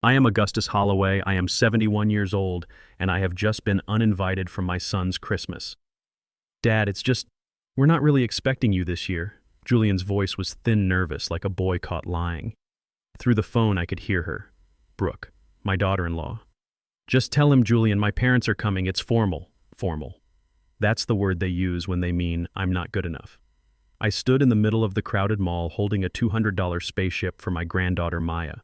I am Augustus Holloway. I am 71 years old, and I have just been uninvited from my son's Christmas. Dad, we're not really expecting you this year. Julian's voice was thin, nervous, like a boy caught lying. Through the phone, I could hear her. Brooke, my daughter-in-law. Just tell him, Julian, my parents are coming. It's formal. Formal. That's the word they use when they mean I'm not good enough. I stood in the middle of the crowded mall holding a $200 spaceship for my granddaughter Maya.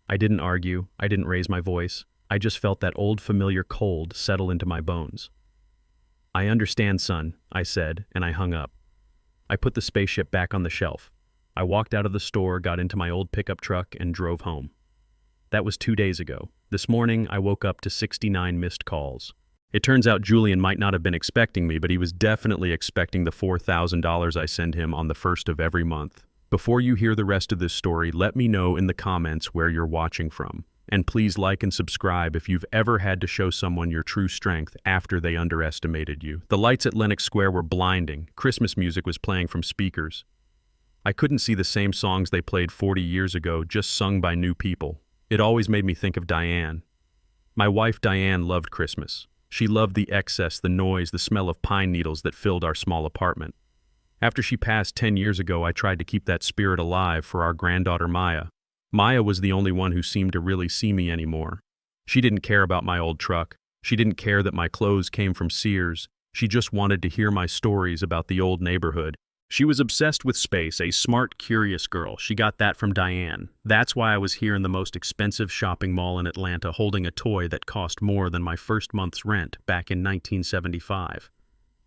I didn't argue, I didn't raise my voice. I just felt that old familiar cold settle into my bones. I understand, son, I said, and I hung up. I put the spaceship back on the shelf. I walked out of the store, got into my old pickup truck, and drove home. That was 2 days ago. This morning, I woke up to 69 missed calls. It turns out Julian might not have been expecting me, but he was definitely expecting the $4,000 I send him on the first of every month. Before you hear the rest of this story, let me know in the comments where you're watching from. And please like and subscribe if you've ever had to show someone your true strength after they underestimated you. The lights at Lenox Square were blinding. Christmas music was playing from speakers. I couldn't see the same songs they played 40 years ago, just sung by new people. It always made me think of Diane. My wife Diane loved Christmas. She loved the excess, the noise, the smell of pine needles that filled our small apartment. After she passed 10 years ago, I tried to keep that spirit alive for our granddaughter Maya. Maya was the only one who seemed to really see me anymore. She didn't care about my old truck. She didn't care that my clothes came from Sears. She just wanted to hear my stories about the old neighborhood. She was obsessed with space, a smart, curious girl. She got that from Diane. That's why I was here in the most expensive shopping mall in Atlanta holding a toy that cost more than my first month's rent back in 1975.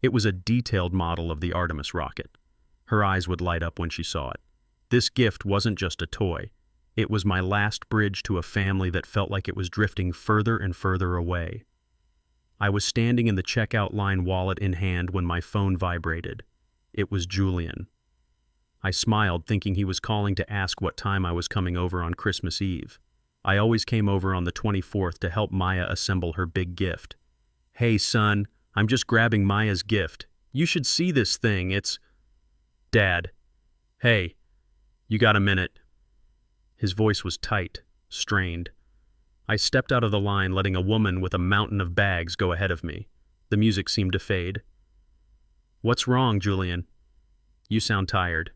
It was a detailed model of the Artemis rocket. Her eyes would light up when she saw it. This gift wasn't just a toy. It was my last bridge to a family that felt like it was drifting further and further away. I was standing in the checkout line, wallet in hand, when my phone vibrated. It was Julian. I smiled, thinking he was calling to ask what time I was coming over on Christmas Eve. I always came over on the 24th to help Maya assemble her big gift. Hey, son, I'm just grabbing Maya's gift. You should see this thing. It's... Dad. Hey, you got a minute? His voice was tight, strained. I stepped out of the line, letting a woman with a mountain of bags go ahead of me. The music seemed to fade. What's wrong, Julian? You sound tired.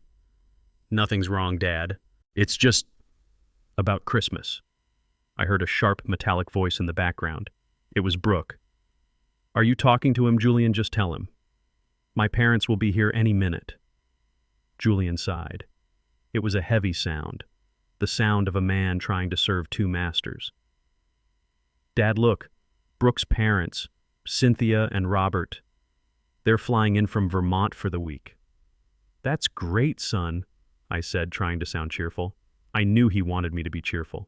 Nothing's wrong, Dad. It's just about Christmas. I heard a sharp, metallic voice in the background. It was Brooke. Are you talking to him, Julian? Just tell him. My parents will be here any minute. Julian sighed. It was a heavy sound, the sound of a man trying to serve two masters. Dad, look, Brooke's parents, Cynthia and Robert, they're flying in from Vermont for the week. That's great, son, I said, trying to sound cheerful. I knew he wanted me to be cheerful.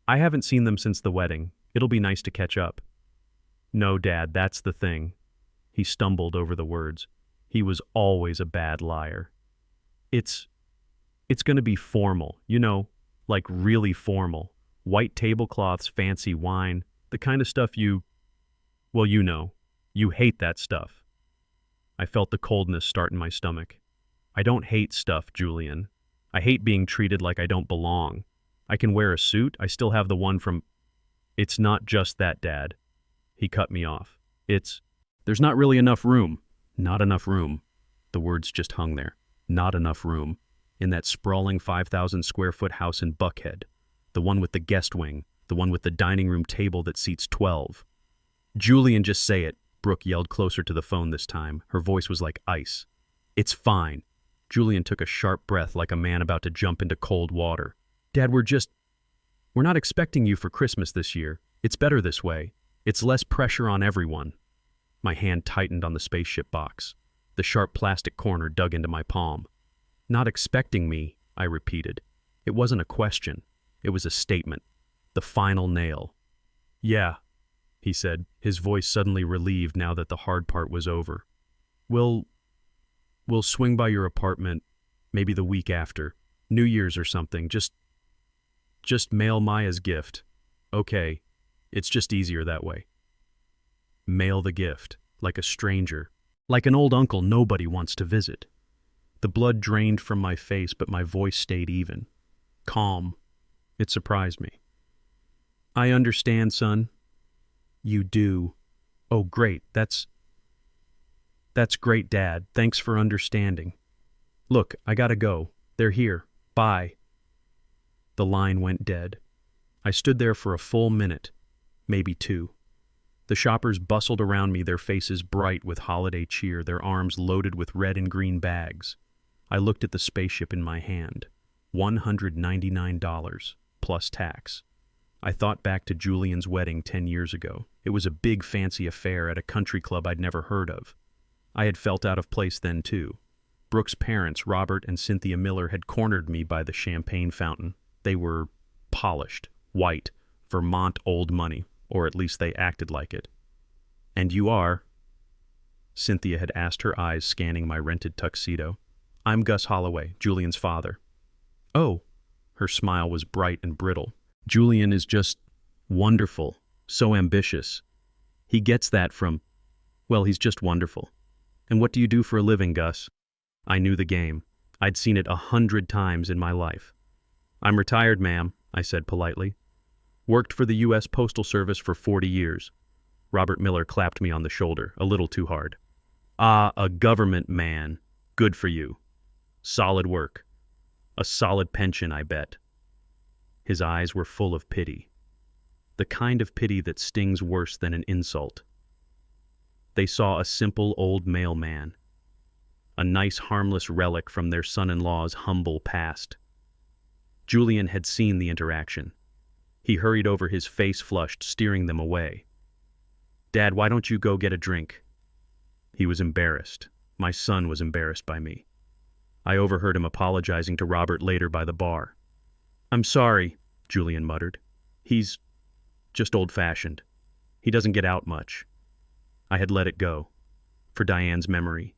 I haven't seen them since the wedding. It'll be nice to catch up. No, Dad, that's the thing. He stumbled over the words. He was always a bad liar. It's going to be formal, like really formal. White tablecloths, fancy wine, the kind of stuff you hate that stuff. I felt the coldness start in my stomach. I don't hate stuff, Julian. I hate being treated like I don't belong. I can wear a suit. I still have the one from... It's not just that, Dad. He cut me off. There's not really enough room. Not enough room. The words just hung there. Not enough room. In that sprawling 5,000 square foot house in Buckhead. The one with the guest wing. The one with the dining room table that seats 12. Julian, just say it. Brooke yelled closer to the phone this time. Her voice was like ice. It's fine. Julian took a sharp breath like a man about to jump into cold water. Dad, we're not expecting you for Christmas this year. It's better this way. It's less pressure on everyone. My hand tightened on the spaceship box. The sharp plastic corner dug into my palm. Not expecting me, I repeated. It wasn't a question. It was a statement. The final nail. Yeah, he said, his voice suddenly relieved now that the hard part was over. We'll swing by your apartment, maybe the week after, New Year's or something. Just mail Maya's gift. Okay, it's just easier that way. Mail the gift, like a stranger, like an old uncle nobody wants to visit. The blood drained from my face, but my voice stayed even. Calm. It surprised me. I understand, son. You do. Oh, great. That's great, Dad. Thanks for understanding. Look, I gotta go. They're here. Bye. The line went dead. I stood there for a full minute, maybe two. The shoppers bustled around me, their faces bright with holiday cheer, their arms loaded with red and green bags. I looked at the spaceship in my hand. $199, plus tax. I thought back to Julian's wedding 10 years ago. It was a big fancy affair at a country club I'd never heard of. I had felt out of place then too. Brooke's parents, Robert and Cynthia Miller, had cornered me by the champagne fountain. They were polished, white, Vermont old money, or at least they acted like it. And you are? Cynthia had asked, her eyes scanning my rented tuxedo. I'm Gus Holloway, Julian's father. Oh, her smile was bright and brittle. Julian is just wonderful, so ambitious. He gets that from, well, he's just wonderful. And what do you do for a living, Gus? I knew the game. I'd seen it 100 times in my life. I'm retired, ma'am, I said politely. Worked for the U.S. Postal Service for 40 years. Robert Miller clapped me on the shoulder, a little too hard. Ah, a government man. Good for you. Solid work. A solid pension, I bet. His eyes were full of pity. The kind of pity that stings worse than an insult. They saw a simple old mailman. A nice harmless relic from their son-in-law's humble past. Julian had seen the interaction. He hurried over, his face flushed, steering them away. Dad, why don't you go get a drink? He was embarrassed. My son was embarrassed by me. I overheard him apologizing to Robert later by the bar. I'm sorry, Julian muttered. He's just old-fashioned. He doesn't get out much. I had let it go. For Diane's memory.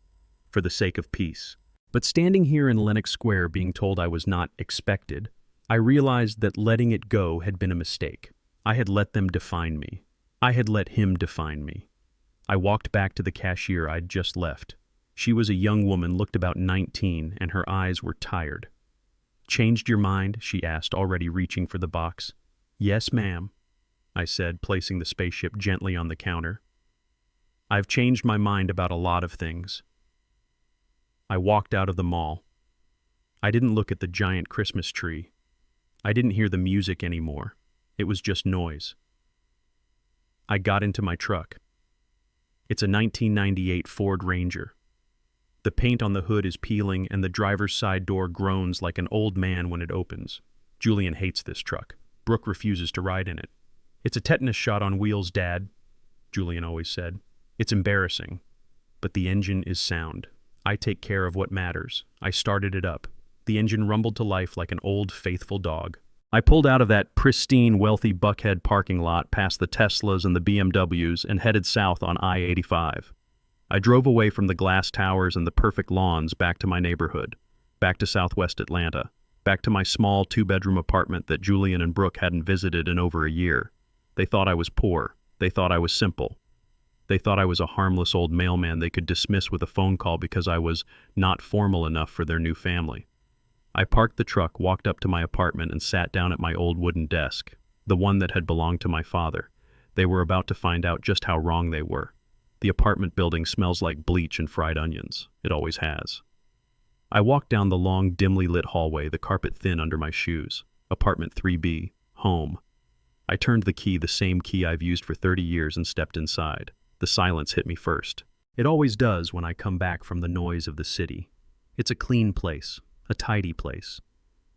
For the sake of peace. But standing here in Lenox Square being told I was not expected, I realized that letting it go had been a mistake. I had let them define me. I had let him define me. I walked back to the cashier I'd just left. She was a young woman, looked about 19, and her eyes were tired. Changed your mind? She asked, already reaching for the box. Yes, ma'am, I said, placing the spaceship gently on the counter. I've changed my mind about a lot of things. I walked out of the mall. I didn't look at the giant Christmas tree. I didn't hear the music anymore. It was just noise. I got into my truck. It's a 1998 Ford Ranger. The paint on the hood is peeling and the driver's side door groans like an old man when it opens. Julian hates this truck. Brooke refuses to ride in it. It's a tetanus shot on wheels, Dad, Julian always said. It's embarrassing, but the engine is sound. I take care of what matters. I started it up. The engine rumbled to life like an old, faithful dog. I pulled out of that pristine, wealthy Buckhead parking lot past the Teslas and the BMWs and headed south on I-85. I drove away from the glass towers and the perfect lawns back to my neighborhood, back to Southwest Atlanta, back to my small two-bedroom apartment that Julian and Brooke hadn't visited in over a year. They thought I was poor. They thought I was simple. They thought I was a harmless old mailman they could dismiss with a phone call because I was not formal enough for their new family. I parked the truck, walked up to my apartment, and sat down at my old wooden desk, the one that had belonged to my father. They were about to find out just how wrong they were. The apartment building smells like bleach and fried onions. It always has. I walked down the long, dimly lit hallway, the carpet thin under my shoes. Apartment 3B, home. I turned the key, the same key I've used for 30 years, and stepped inside. The silence hit me first. It always does when I come back from the noise of the city. It's a clean place, a tidy place.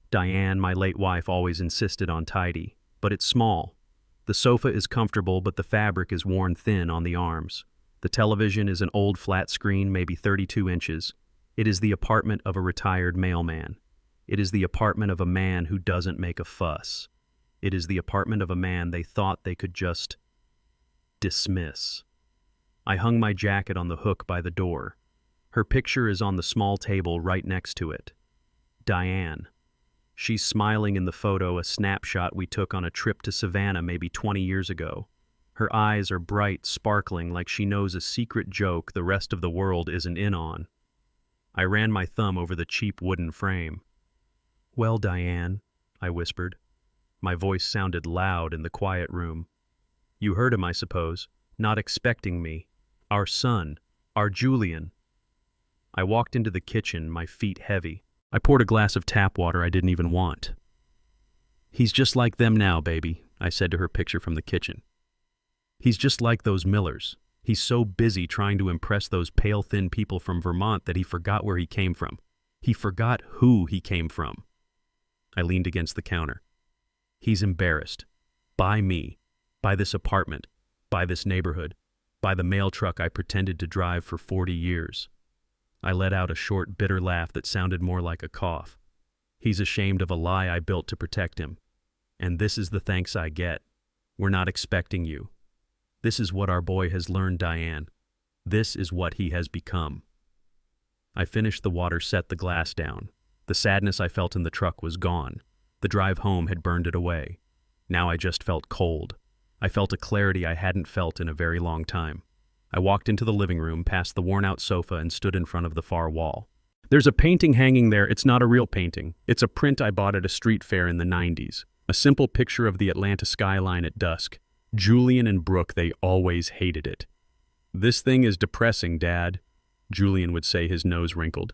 Diane, my late wife, always insisted on tidy, but it's small. The sofa is comfortable, but the fabric is worn thin on the arms. The television is an old flat screen, maybe 32 inches. It is the apartment of a retired mailman. It is the apartment of a man who doesn't make a fuss. It is the apartment of a man they thought they could just dismiss. I hung my jacket on the hook by the door. Her picture is on the small table right next to it. Diane. She's smiling in the photo, a snapshot we took on a trip to Savannah maybe 20 years ago. Her eyes are bright, sparkling, like she knows a secret joke the rest of the world isn't in on. I ran my thumb over the cheap wooden frame. Well, Diane, I whispered, My voice sounded loud in the quiet room. "You heard him, I suppose. Not expecting me. Our son. Our Julian." I walked into the kitchen, my feet heavy. I poured a glass of tap water I didn't even want. "He's just like them now, baby," I said to her picture from the kitchen. "He's just like those Millers. He's so busy trying to impress those pale, thin people from Vermont that he forgot where he came from. He forgot who he came from." I leaned against the counter. "He's embarrassed. By me. By this apartment. By this neighborhood. By the mail truck I pretended to drive for 40 years. I let out a short, bitter laugh that sounded more like a cough. "He's ashamed of a lie I built to protect him. And this is the thanks I get. We're not expecting you. This is what our boy has learned, Diane. This is what he has become." I finished the water, set the glass down. The sadness I felt in the truck was gone. The drive home had burned it away. Now I just felt cold. I felt a clarity I hadn't felt in a very long time. I walked into the living room, past the worn-out sofa, and stood in front of the far wall. "There's a painting hanging there. It's not a real painting. It's a print I bought at a street fair in the 90s. A simple picture of the Atlanta skyline at dusk. Julian and Brooke, they always hated it." "This thing is depressing, Dad," Julian would say, his nose wrinkled.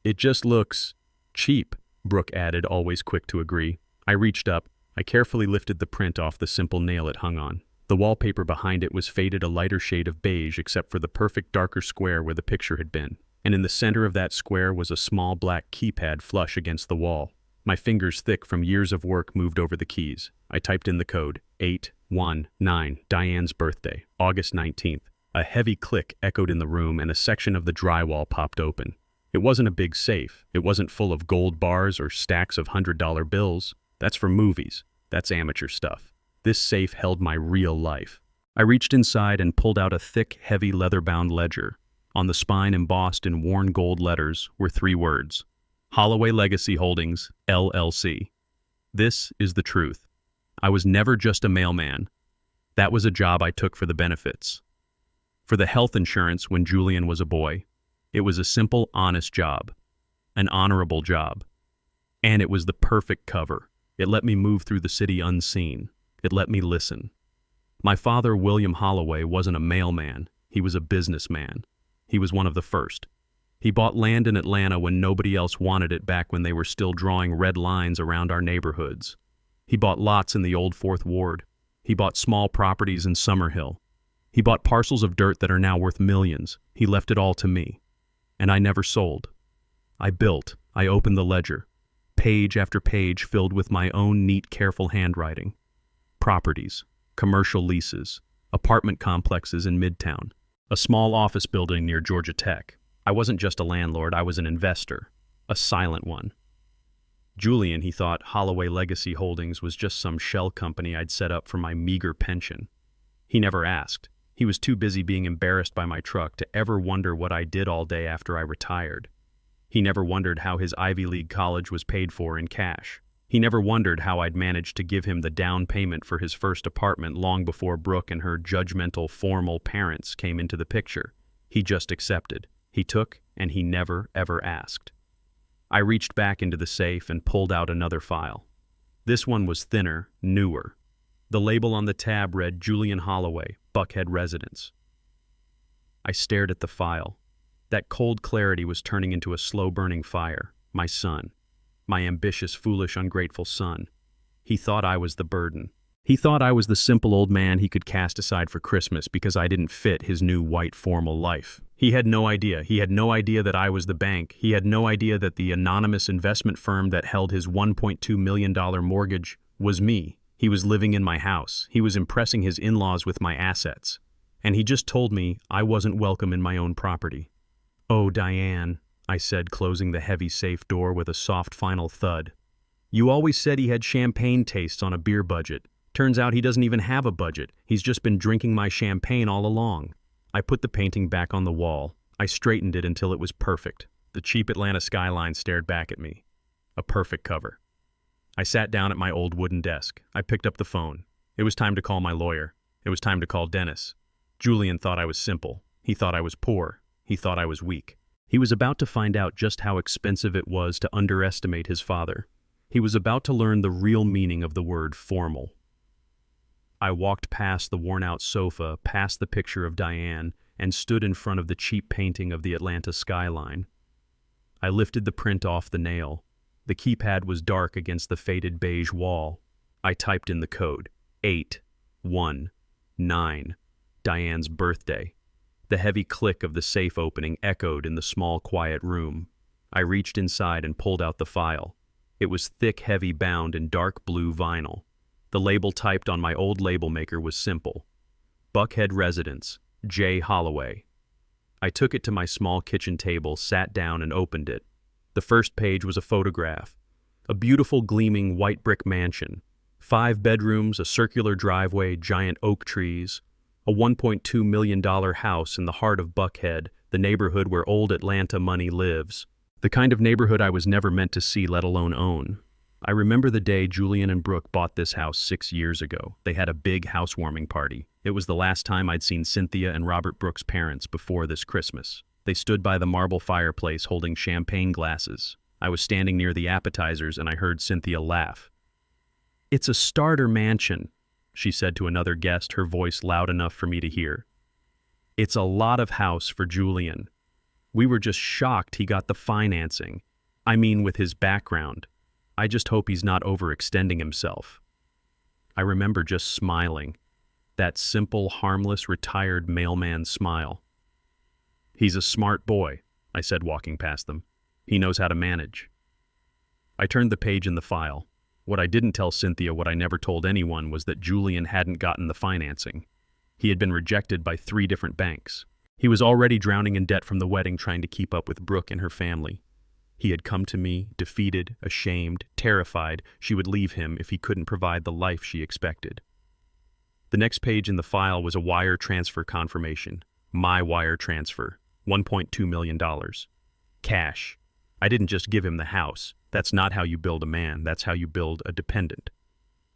"It just looks cheap," Brooke added, always quick to agree. I reached up. I carefully lifted the print off the simple nail it hung on. The wallpaper behind it was faded a lighter shade of beige except for the perfect darker square where the picture had been. And in the center of that square was a small black keypad flush against the wall. My fingers, thick from years of work, moved over the keys. I typed in the code, 819, Diane's birthday, August 19th. A heavy click echoed in the room and a section of the drywall popped open. It wasn't a big safe. It wasn't full of gold bars or stacks of $100 bills. That's for movies. That's amateur stuff. This safe held my real life. I reached inside and pulled out a thick, heavy leather-bound ledger. On the spine, embossed in worn gold letters, were 3 words: Holloway Legacy Holdings, LLC. This is the truth. I was never just a mailman. That was a job I took for the benefits. For the health insurance when Julian was a boy. It was a simple, honest job. An honorable job. And it was the perfect cover. It let me move through the city unseen. It let me listen. My father, William Holloway, wasn't a mailman. He was a businessman. He was one of the first. He bought land in Atlanta when nobody else wanted it, back when they were still drawing red lines around our neighborhoods. He bought lots in the old Fourth Ward. He bought small properties in Summerhill. He bought parcels of dirt that are now worth millions. He left it all to me. And I never sold. I built. I opened the ledger. Page after page filled with my own neat, careful handwriting. Properties, commercial leases, apartment complexes in Midtown, a small office building near Georgia Tech. I wasn't just a landlord, I was an investor, a silent one. Julian, he thought Holloway Legacy Holdings was just some shell company I'd set up for my meager pension. He never asked. He was too busy being embarrassed by my truck to ever wonder what I did all day after I retired. He never wondered how his Ivy League college was paid for in cash. He never wondered how I'd managed to give him the down payment for his first apartment long before Brooke and her judgmental, formal parents came into the picture. He just accepted. He took, and he never, ever asked. I reached back into the safe and pulled out another file. This one was thinner, newer. The label on the tab read Julian Holloway, Buckhead Residence. I stared at the file. That cold clarity was turning into a slow-burning fire. My son. My ambitious, foolish, ungrateful son. He thought I was the burden. He thought I was the simple old man he could cast aside for Christmas because I didn't fit his new white formal life. He had no idea. He had no idea that I was the bank. He had no idea that the anonymous investment firm that held his $1.2 million mortgage was me. He was living in my house. He was impressing his in-laws with my assets. And he just told me I wasn't welcome in my own property. "Oh, Diane," I said, closing the heavy safe door with a soft final thud. "You always said he had champagne tastes on a beer budget. Turns out he doesn't even have a budget. He's just been drinking my champagne all along." I put the painting back on the wall. I straightened it until it was perfect. The cheap Atlanta skyline stared back at me. A perfect cover. I sat down at my old wooden desk. I picked up the phone. It was time to call my lawyer. It was time to call Dennis. Julian thought I was simple. He thought I was poor. He thought I was weak. He was about to find out just how expensive it was to underestimate his father. He was about to learn the real meaning of the word formal. I walked past the worn-out sofa, past the picture of Diane, and stood in front of the cheap painting of the Atlanta skyline. I lifted the print off the nail. The keypad was dark against the faded beige wall. I typed in the code, 819, Diane's birthday. The heavy click of the safe opening echoed in the small, quiet room. I reached inside and pulled out the file. It was thick, heavy bound in dark blue vinyl. The label typed on my old label maker was simple. Buckhead Residence, J. Holloway. I took it to my small kitchen table, sat down, and opened it. The first page was a photograph. A beautiful, gleaming white brick mansion. 5 bedrooms, a circular driveway, giant oak trees. A $1.2 million house in the heart of Buckhead, the neighborhood where old Atlanta money lives. The kind of neighborhood I was never meant to see, let alone own. I remember the day Julian and Brooke bought this house 6 years ago. They had a big housewarming party. It was the last time I'd seen Cynthia and Robert Brooke's parents before this Christmas. They stood by the marble fireplace holding champagne glasses. I was standing near the appetizers and I heard Cynthia laugh. "It's a starter mansion," she said to another guest, her voice loud enough for me to hear. "It's a lot of house for Julian. We were just shocked he got the financing. I mean, with his background. I just hope he's not overextending himself." I remember just smiling. That simple, harmless, retired mailman smile. "He's a smart boy," I said, walking past them. "He knows how to manage." I turned the page in the file. What I didn't tell Cynthia, what I never told anyone, was that Julian hadn't gotten the financing. He had been rejected by 3 different banks. He was already drowning in debt from the wedding, trying to keep up with Brooke and her family. He had come to me, defeated, ashamed, terrified she would leave him if he couldn't provide the life she expected. The next page in the file was a wire transfer confirmation. My wire transfer. $1.2 million. Cash. I didn't just give him the house. That's not how you build a man. That's how you build a dependent.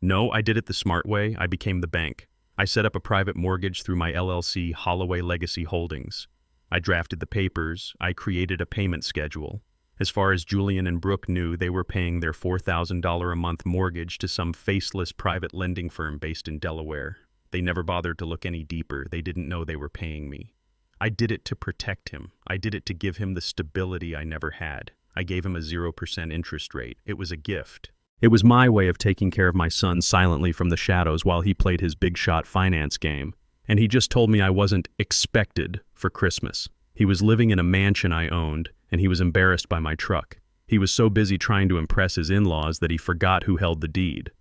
No, I did it the smart way. I became the bank. I set up a private mortgage through my LLC, Holloway Legacy Holdings. I drafted the papers. I created a payment schedule. As far as Julian and Brooke knew, they were paying their $4,000 a month mortgage to some faceless private lending firm based in Delaware. They never bothered to look any deeper. They didn't know they were paying me. I did it to protect him. I did it to give him the stability I never had. I gave him a 0% interest rate. It was a gift. It was my way of taking care of my son silently from the shadows while he played his big-shot finance game. And he just told me I wasn't expected for Christmas. He was living in a mansion I owned, and he was embarrassed by my truck. He was so busy trying to impress his in-laws that he forgot who held the deed.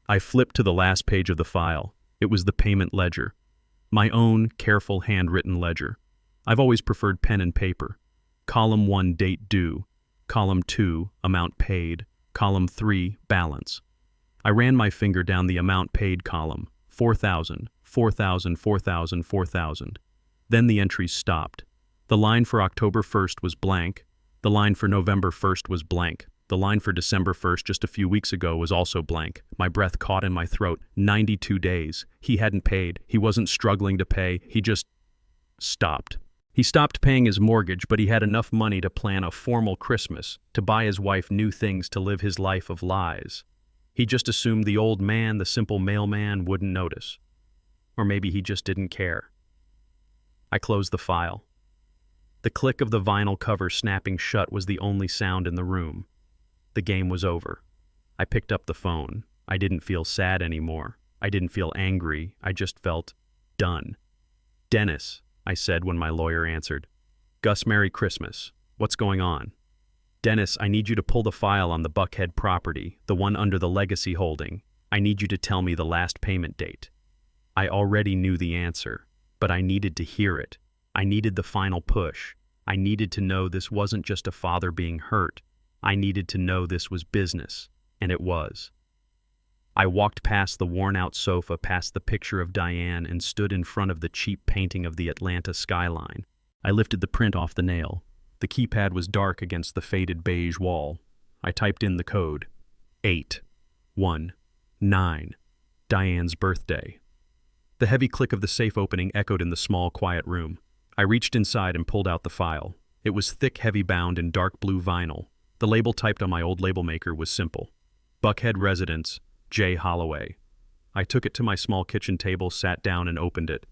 I flipped to the last page of the file. It was the payment ledger. My own careful handwritten ledger. I've always preferred pen and paper. Column 1, date due. Column 2, amount paid. Column 3, balance. I ran my finger down the amount paid column. 4,000, 4,000, 4,000, 4,000. Then the entries stopped. The line for October 1st was blank. The line for November 1st was blank. The line for December 1st, just a few weeks ago, was also blank. My breath caught in my throat. 92 days. He hadn't paid. He wasn't struggling to pay. He just stopped. He stopped paying his mortgage, but he had enough money to plan a formal Christmas, to buy his wife new things, to live his life of lies. He just assumed the old man, the simple mailman, wouldn't notice. Or maybe he just didn't care. I closed the file. The click of the vinyl cover snapping shut was the only sound in the room. The game was over. I picked up the phone. I didn't feel sad anymore. I didn't feel angry. I just felt done. "Dennis," I said when my lawyer answered. "Gus, Merry Christmas. What's going on?" "Dennis, I need you to pull the file on the Buckhead property, the one under the Legacy holding. I need you to tell me the last payment date." I already knew the answer, but I needed to hear it. I needed the final push. I needed to know this wasn't just a father being hurt. I needed to know this was business, and it was. I walked past the worn-out sofa, past the picture of Diane, and stood in front of the cheap painting of the Atlanta skyline. I lifted the print off the nail. The keypad was dark against the faded beige wall. I typed in the code. 819. Diane's birthday. The heavy click of the safe opening echoed in the small, quiet room. I reached inside and pulled out the file. It was thick, heavy bound in dark blue vinyl. The label typed on my old label maker was simple. Buckhead Residence, J. Holloway. I took it to my small kitchen table, sat down, and opened it.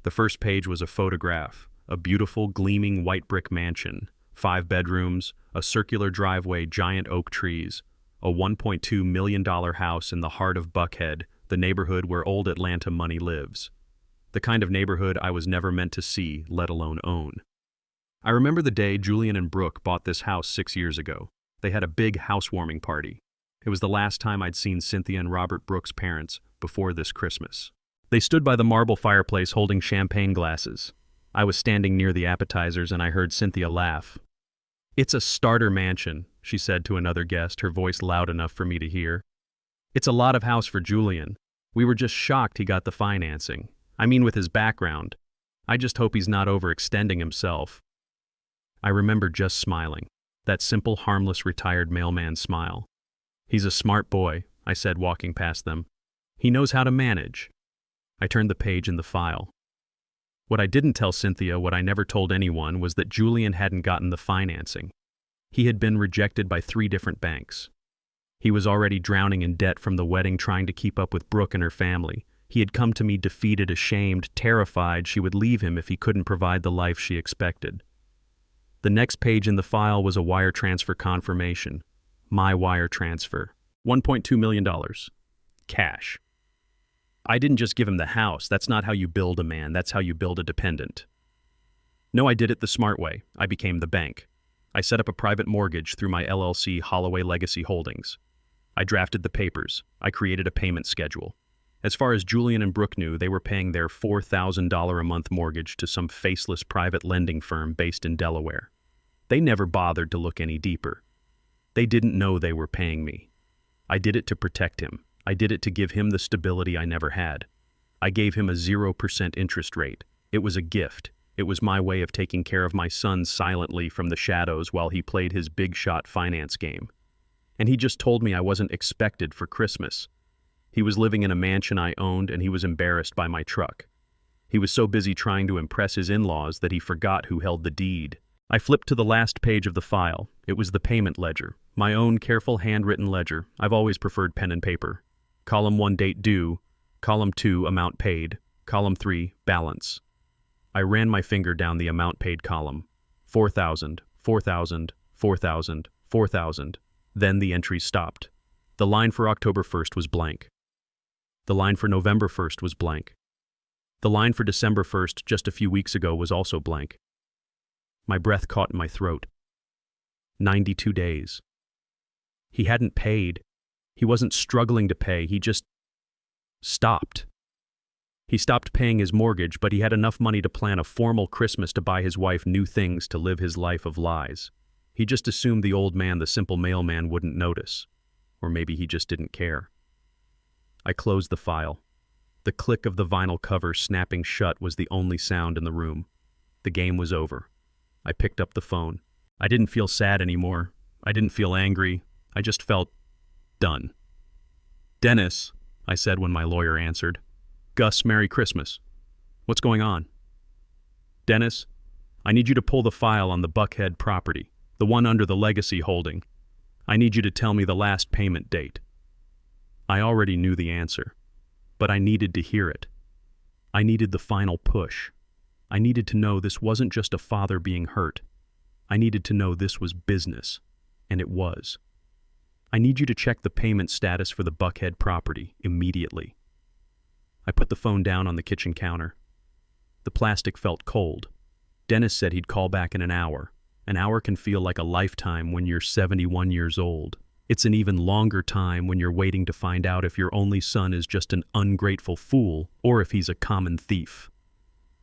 The first page was a photograph, a beautiful, gleaming white brick mansion, 5 bedrooms, a circular driveway, giant oak trees, a $1.2 million house in the heart of Buckhead, the neighborhood where old Atlanta money lives. The kind of neighborhood I was never meant to see, let alone own. I remember the day Julian and Brooke bought this house 6 years ago. They had a big housewarming party. It was the last time I'd seen Cynthia and Robert Brooke's parents before this Christmas. They stood by the marble fireplace holding champagne glasses. I was standing near the appetizers and I heard Cynthia laugh. "It's a starter mansion," she said to another guest, her voice loud enough for me to hear. "It's a lot of house for Julian. We were just shocked he got the financing. I mean, with his background. I just hope he's not overextending himself." I remember just smiling, that simple, harmless, retired mailman smile. "He's a smart boy," I said, walking past them. "He knows how to manage." I turned the page in the file. What I didn't tell Cynthia, what I never told anyone, was that Julian hadn't gotten the financing. He had been rejected by 3 different banks. He was already drowning in debt from the wedding, trying to keep up with Brooke and her family. He had come to me defeated, ashamed, terrified she would leave him if he couldn't provide the life she expected. The next page in the file was a wire transfer confirmation. My wire transfer. $1.2 million. Cash. I didn't just give him the house. That's not how you build a man. That's how you build a dependent. No, I did it the smart way. I became the bank. I set up a private mortgage through my LLC, Holloway Legacy Holdings. I drafted the papers. I created a payment schedule. As far as Julian and Brooke knew, they were paying their $4,000 a month mortgage to some faceless private lending firm based in Delaware. They never bothered to look any deeper. They didn't know they were paying me. I did it to protect him. I did it to give him the stability I never had. I gave him a 0% interest rate. It was a gift. It was my way of taking care of my son silently from the shadows while he played his big shot finance game. And he just told me I wasn't expected for Christmas. He was living in a mansion I owned and he was embarrassed by my truck. He was so busy trying to impress his in-laws that he forgot who held the deed. I flipped to the last page of the file. It was the payment ledger, my own careful handwritten ledger. I've always preferred pen and paper. Column 1, date due. Column 2, amount paid. Column 3, balance. I ran my finger down the amount paid column. 4,000, 4,000, 4,000, 4,000. Then the entries stopped. The line for October 1st was blank. The line for November 1st was blank. The line for December 1st, just a few weeks ago, was also blank. My breath caught in my throat. 92 days. He hadn't paid. He wasn't struggling to pay, he just stopped. He stopped paying his mortgage, but he had enough money to plan a formal Christmas to buy his wife new things to live his life of lies. He just assumed the old man, the simple mailman, wouldn't notice. Or maybe he just didn't care. I closed the file. The click of the vinyl cover snapping shut was the only sound in the room. The game was over. I picked up the phone. I didn't feel sad anymore. I didn't feel angry. I just felt done. "Dennis," I said when my lawyer answered. "Gus, Merry Christmas. What's going on?" "Dennis, I need you to pull the file on the Buckhead property, the one under the Legacy holding. I need you to tell me the last payment date." I already knew the answer, but I needed to hear it. I needed the final push. I needed to know this wasn't just a father being hurt. I needed to know this was business, and it was. "I need you to check the payment status for the Buckhead property immediately." I put the phone down on the kitchen counter. The plastic felt cold. Dennis said he'd call back in an hour. An hour can feel like a lifetime when you're 71 years old. It's an even longer time when you're waiting to find out if your only son is just an ungrateful fool or if he's a common thief.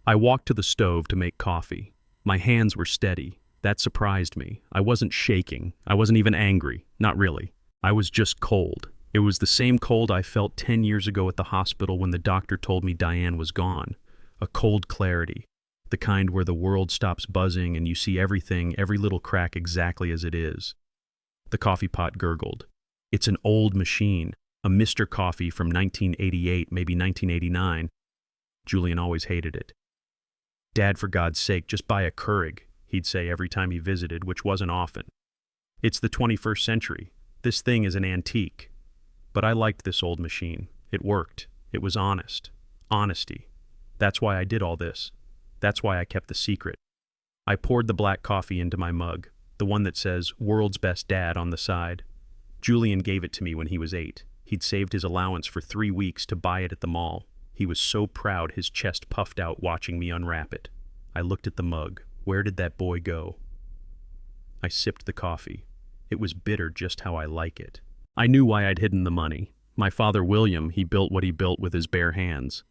I walked to the stove to make coffee. My hands were steady. That surprised me. I wasn't shaking. I wasn't even angry. Not really. I was just cold. It was the same cold I felt 10 years ago at the hospital when the doctor told me Diane was gone. A cold clarity. The kind where the world stops buzzing and you see everything, every little crack exactly as it is. The coffee pot gurgled. It's an old machine. A Mr. Coffee from 1988, maybe 1989. Julian always hated it. "Dad, for God's sake, just buy a Keurig," he'd say every time he visited, which wasn't often. "It's the 21st century. This thing is an antique." But I liked this old machine. It worked. It was honest. Honesty. That's why I did all this. That's why I kept the secret. I poured the black coffee into my mug, the one that says, "World's Best Dad" on the side. Julian gave it to me when he was 8. He'd saved his allowance for 3 weeks to buy it at the mall. He was so proud his chest puffed out watching me unwrap it. I looked at the mug. Where did that boy go? I sipped the coffee. It was bitter just how I like it. I knew why I'd hidden the money. My father, William, he built what he built with his bare hands.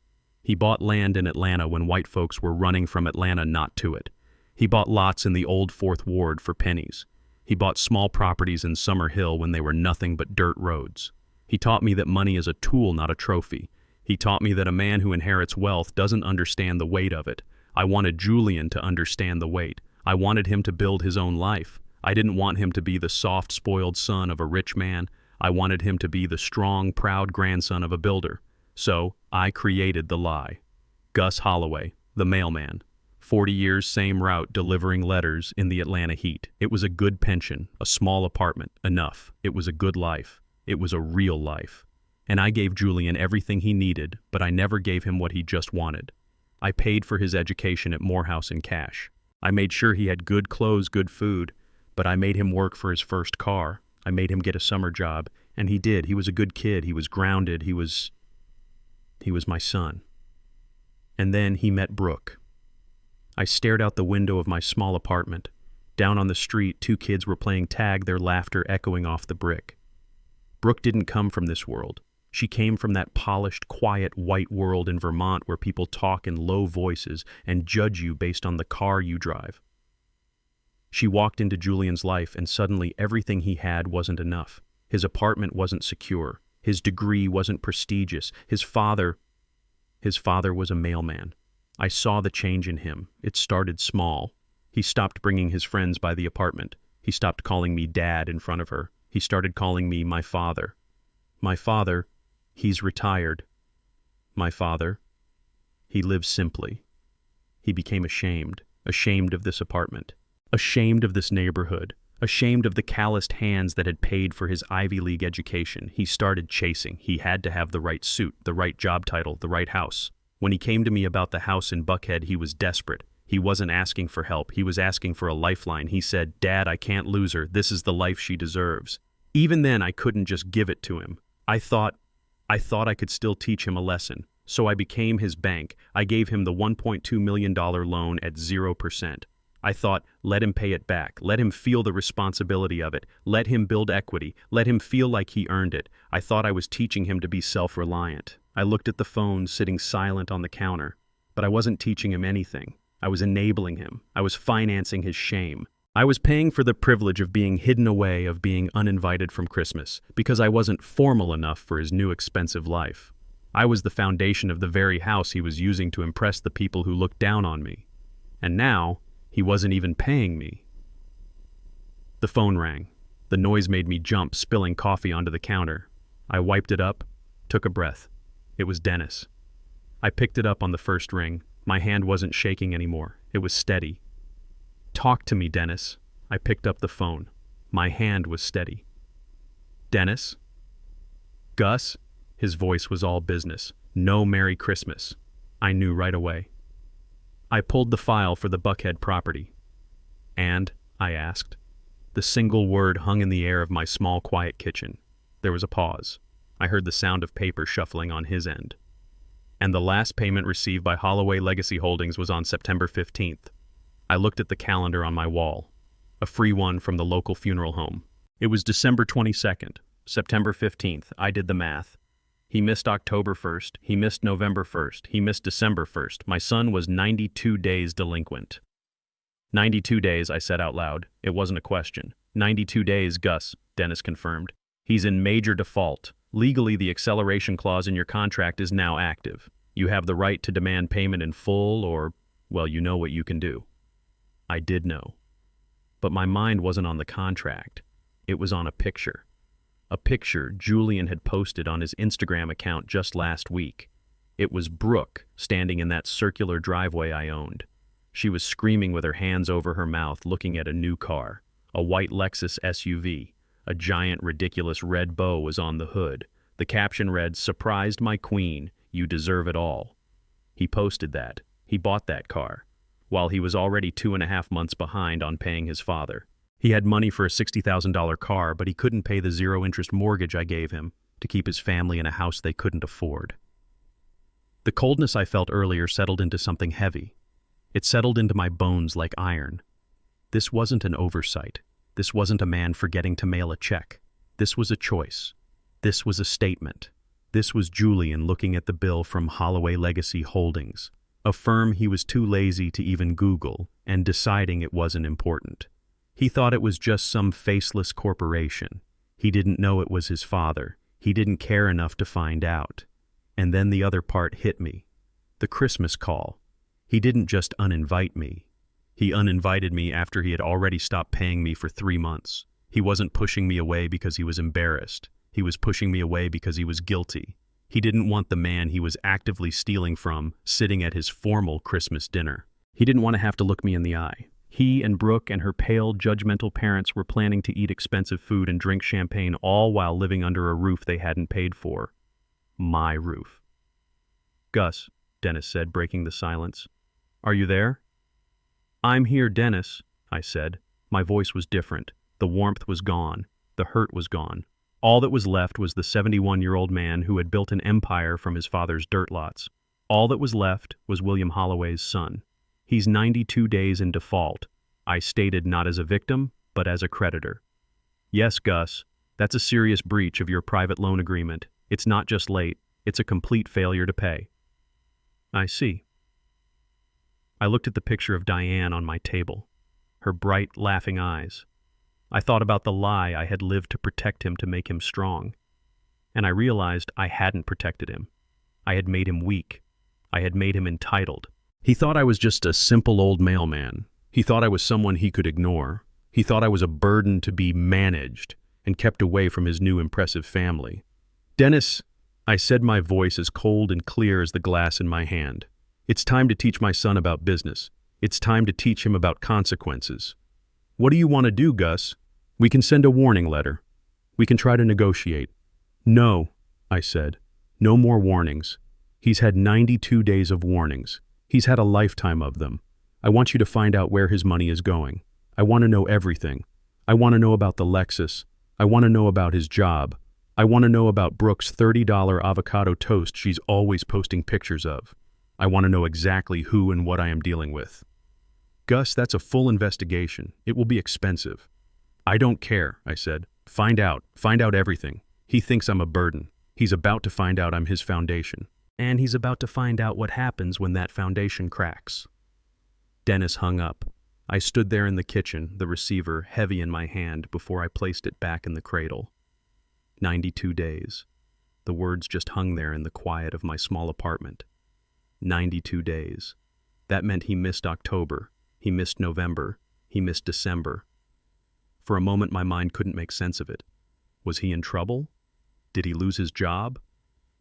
He bought land in Atlanta when white folks were running from Atlanta not to it. He bought lots in the old Fourth Ward for pennies. He bought small properties in Summer Hill when they were nothing but dirt roads. He taught me that money is a tool, not a trophy. He taught me that a man who inherits wealth doesn't understand the weight of it. I wanted Julian to understand the weight. I wanted him to build his own life. I didn't want him to be the soft, spoiled son of a rich man. I wanted him to be the strong, proud grandson of a builder. So, I created the lie. Gus Holloway, the mailman. 40 years, same route, delivering letters in the Atlanta heat. It was a good pension, a small apartment, enough. It was a good life. It was a real life. And I gave Julian everything he needed, but I never gave him what he just wanted. I paid for his education at Morehouse in cash. I made sure he had good clothes, good food, but I made him work for his first car. I made him get a summer job, and he did. He was a good kid. He was grounded. He was my son. And then he met Brooke. I stared out the window of my small apartment. Down on the street, 2 kids were playing tag, their laughter echoing off the brick. Brooke didn't come from this world. She came from that polished, quiet, white world in Vermont where people talk in low voices and judge you based on the car you drive. She walked into Julian's life, and suddenly everything he had wasn't enough. His apartment wasn't secure. His degree wasn't prestigious. His father was a mailman. I saw the change in him. It started small. He stopped bringing his friends by the apartment. He stopped calling me Dad in front of her. He started calling me my father. My father, he's retired. My father, he lives simply. He became ashamed of this apartment, ashamed of this neighborhood, ashamed of the calloused hands that had paid for his Ivy League education. He started chasing. He had to have the right suit, the right job title, the right house. When he came to me about the house in Buckhead, he was desperate. He wasn't asking for help. He was asking for a lifeline. He said, "Dad, I can't lose her. This is the life she deserves." Even then, I couldn't just give it to him. I thought I could still teach him a lesson. So I became his bank. I gave him the $1.2 million loan at 0%. I thought, let him pay it back. Let him feel the responsibility of it. Let him build equity. Let him feel like he earned it. I thought I was teaching him to be self-reliant. I looked at the phone sitting silent on the counter, but I wasn't teaching him anything. I was enabling him. I was financing his shame. I was paying for the privilege of being hidden away, of being uninvited from Christmas, because I wasn't formal enough for his new expensive life. I was the foundation of the very house he was using to impress the people who looked down on me. And now, he wasn't even paying me. The phone rang. The noise made me jump, spilling coffee onto the counter. I wiped it up, took a breath. It was Dennis. I picked it up on the first ring. My hand wasn't shaking anymore. It was steady. "Talk to me, Dennis." I picked up the phone. My hand was steady. "Dennis?" "Gus?" His voice was all business. No Merry Christmas. I knew right away. I pulled the file for the Buckhead property. "And?" I asked. The single word hung in the air of my small, quiet kitchen. There was a pause. I heard the sound of paper shuffling on his end. "And the last payment received by Holloway Legacy Holdings was on September 15th. I looked at the calendar on my wall. A free one from the local funeral home. It was December 22nd, September 15th. I did the math. He missed October 1st. He missed November 1st. He missed December 1st. My son was 92 days delinquent. 92 days, I said out loud. It wasn't a question. 92 days, Gus, Dennis confirmed. He's in major default. Legally, the acceleration clause in your contract is now active. You have the right to demand payment in full or, well, you know what you can do. I did know. But my mind wasn't on the contract. It was on a picture. A picture Julian had posted on his Instagram account just last week. It was Brooke standing in that circular driveway I owned. She was screaming with her hands over her mouth, looking at a new car, a white Lexus SUV. A giant, ridiculous red bow was on the hood. The caption read, "Surprised my queen, you deserve it all." He posted that. He bought that car, while he was already 2.5 months behind on paying his father. He had money for a $60,000 car, but he couldn't pay the zero-interest mortgage I gave him to keep his family in a house they couldn't afford. The coldness I felt earlier settled into something heavy. It settled into my bones like iron. This wasn't an oversight. This wasn't a man forgetting to mail a check. This was a choice. This was a statement. This was Julian looking at the bill from Holloway Legacy Holdings, a firm he was too lazy to even Google, and deciding it wasn't important. He thought it was just some faceless corporation. He didn't know it was his father. He didn't care enough to find out. And then the other part hit me. The Christmas call. He didn't just uninvite me. He uninvited me after he had already stopped paying me for 3 months. He wasn't pushing me away because he was embarrassed. He was pushing me away because he was guilty. He didn't want the man he was actively stealing from sitting at his formal Christmas dinner. He didn't want to have to look me in the eye. He and Brooke and her pale, judgmental parents were planning to eat expensive food and drink champagne, all while living under a roof they hadn't paid for. My roof. "Gus," Dennis said, breaking the silence. "Are you there?" "I'm here, Dennis," I said. My voice was different. The warmth was gone. The hurt was gone. All that was left was the 71-year-old man who had built an empire from his father's dirt lots. All that was left was William Holloway's son. "He's 92 days in default," I stated, not as a victim, but as a creditor. "Yes, Gus, that's a serious breach of your private loan agreement. It's not just late, it's a complete failure to pay." "I see." I looked at the picture of Diane on my table, her bright, laughing eyes. I thought about the lie I had lived to protect him to make him strong. And I realized I hadn't protected him. I had made him weak. I had made him entitled. He thought I was just a simple old mailman. He thought I was someone he could ignore. He thought I was a burden to be managed and kept away from his new impressive family. "Dennis," I said, my voice as cold and clear as the glass in my hand. "It's time to teach my son about business. It's time to teach him about consequences." "What do you want to do, Gus?" "We can send a warning letter. We can try to negotiate." "No," I said. "No more warnings. He's had 92 days of warnings. He's had a lifetime of them. I want you to find out where his money is going. I want to know everything. I want to know about the Lexus. I want to know about his job. I want to know about Brooke's $30 avocado toast she's always posting pictures of. I want to know exactly who and what I am dealing with." "Gus, that's a full investigation. It will be expensive." "I don't care," I said. Find out everything. He thinks I'm a burden. He's about to find out I'm his foundation. And he's about to find out what happens when that foundation cracks." Dennis hung up. I stood there in the kitchen, the receiver heavy in my hand, before I placed it back in the cradle. 92 days. The words just hung there in the quiet of my small apartment. 92 days. That meant he missed October. He missed November. He missed December. For a moment, my mind couldn't make sense of it. Was he in trouble? Did he lose his job?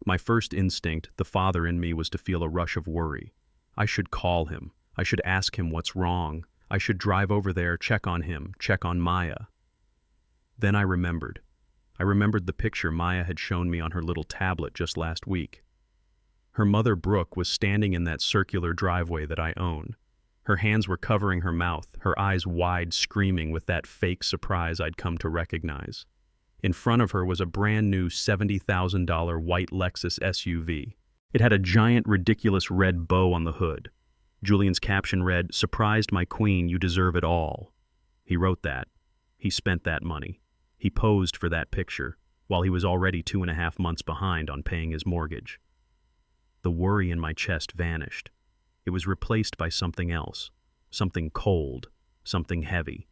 My first instinct, the father in me, was to feel a rush of worry. I should call him. I should ask him what's wrong. I should drive over there, check on him, check on Maya. Then I remembered. I remembered the picture Maya had shown me on her little tablet just last week. Her mother, Brooke, was standing in that circular driveway that I own. Her hands were covering her mouth, her eyes wide, screaming with that fake surprise I'd come to recognize. In front of her was a brand new $70,000 white Lexus SUV. It had a giant, ridiculous red bow on the hood. Julian's caption read, "Surprised my queen, you deserve it all." He wrote that. He spent that money. He posed for that picture, while he was already 2.5 months behind on paying his mortgage. The worry in my chest vanished. It was replaced by something else, something cold, something heavy.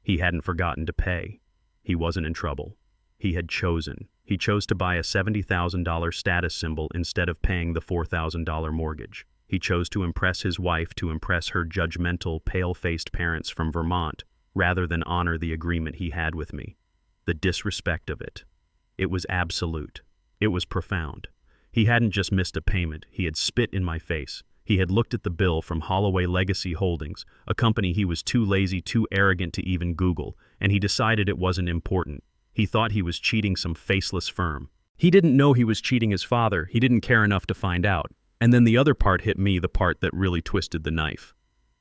He hadn't forgotten to pay. He wasn't in trouble. He had chosen. He chose to buy a $70,000 status symbol instead of paying the $4,000 mortgage. He chose to impress his wife, to impress her judgmental, pale-faced parents from Vermont, rather than honor the agreement he had with me. The disrespect of it. It was absolute. It was profound. He hadn't just missed a payment. He had spit in my face. He had looked at the bill from Holloway Legacy Holdings, a company he was too lazy, too arrogant to even Google, and he decided it wasn't important. He thought he was cheating some faceless firm. He didn't know he was cheating his father. He didn't care enough to find out. And then the other part hit me, the part that really twisted the knife.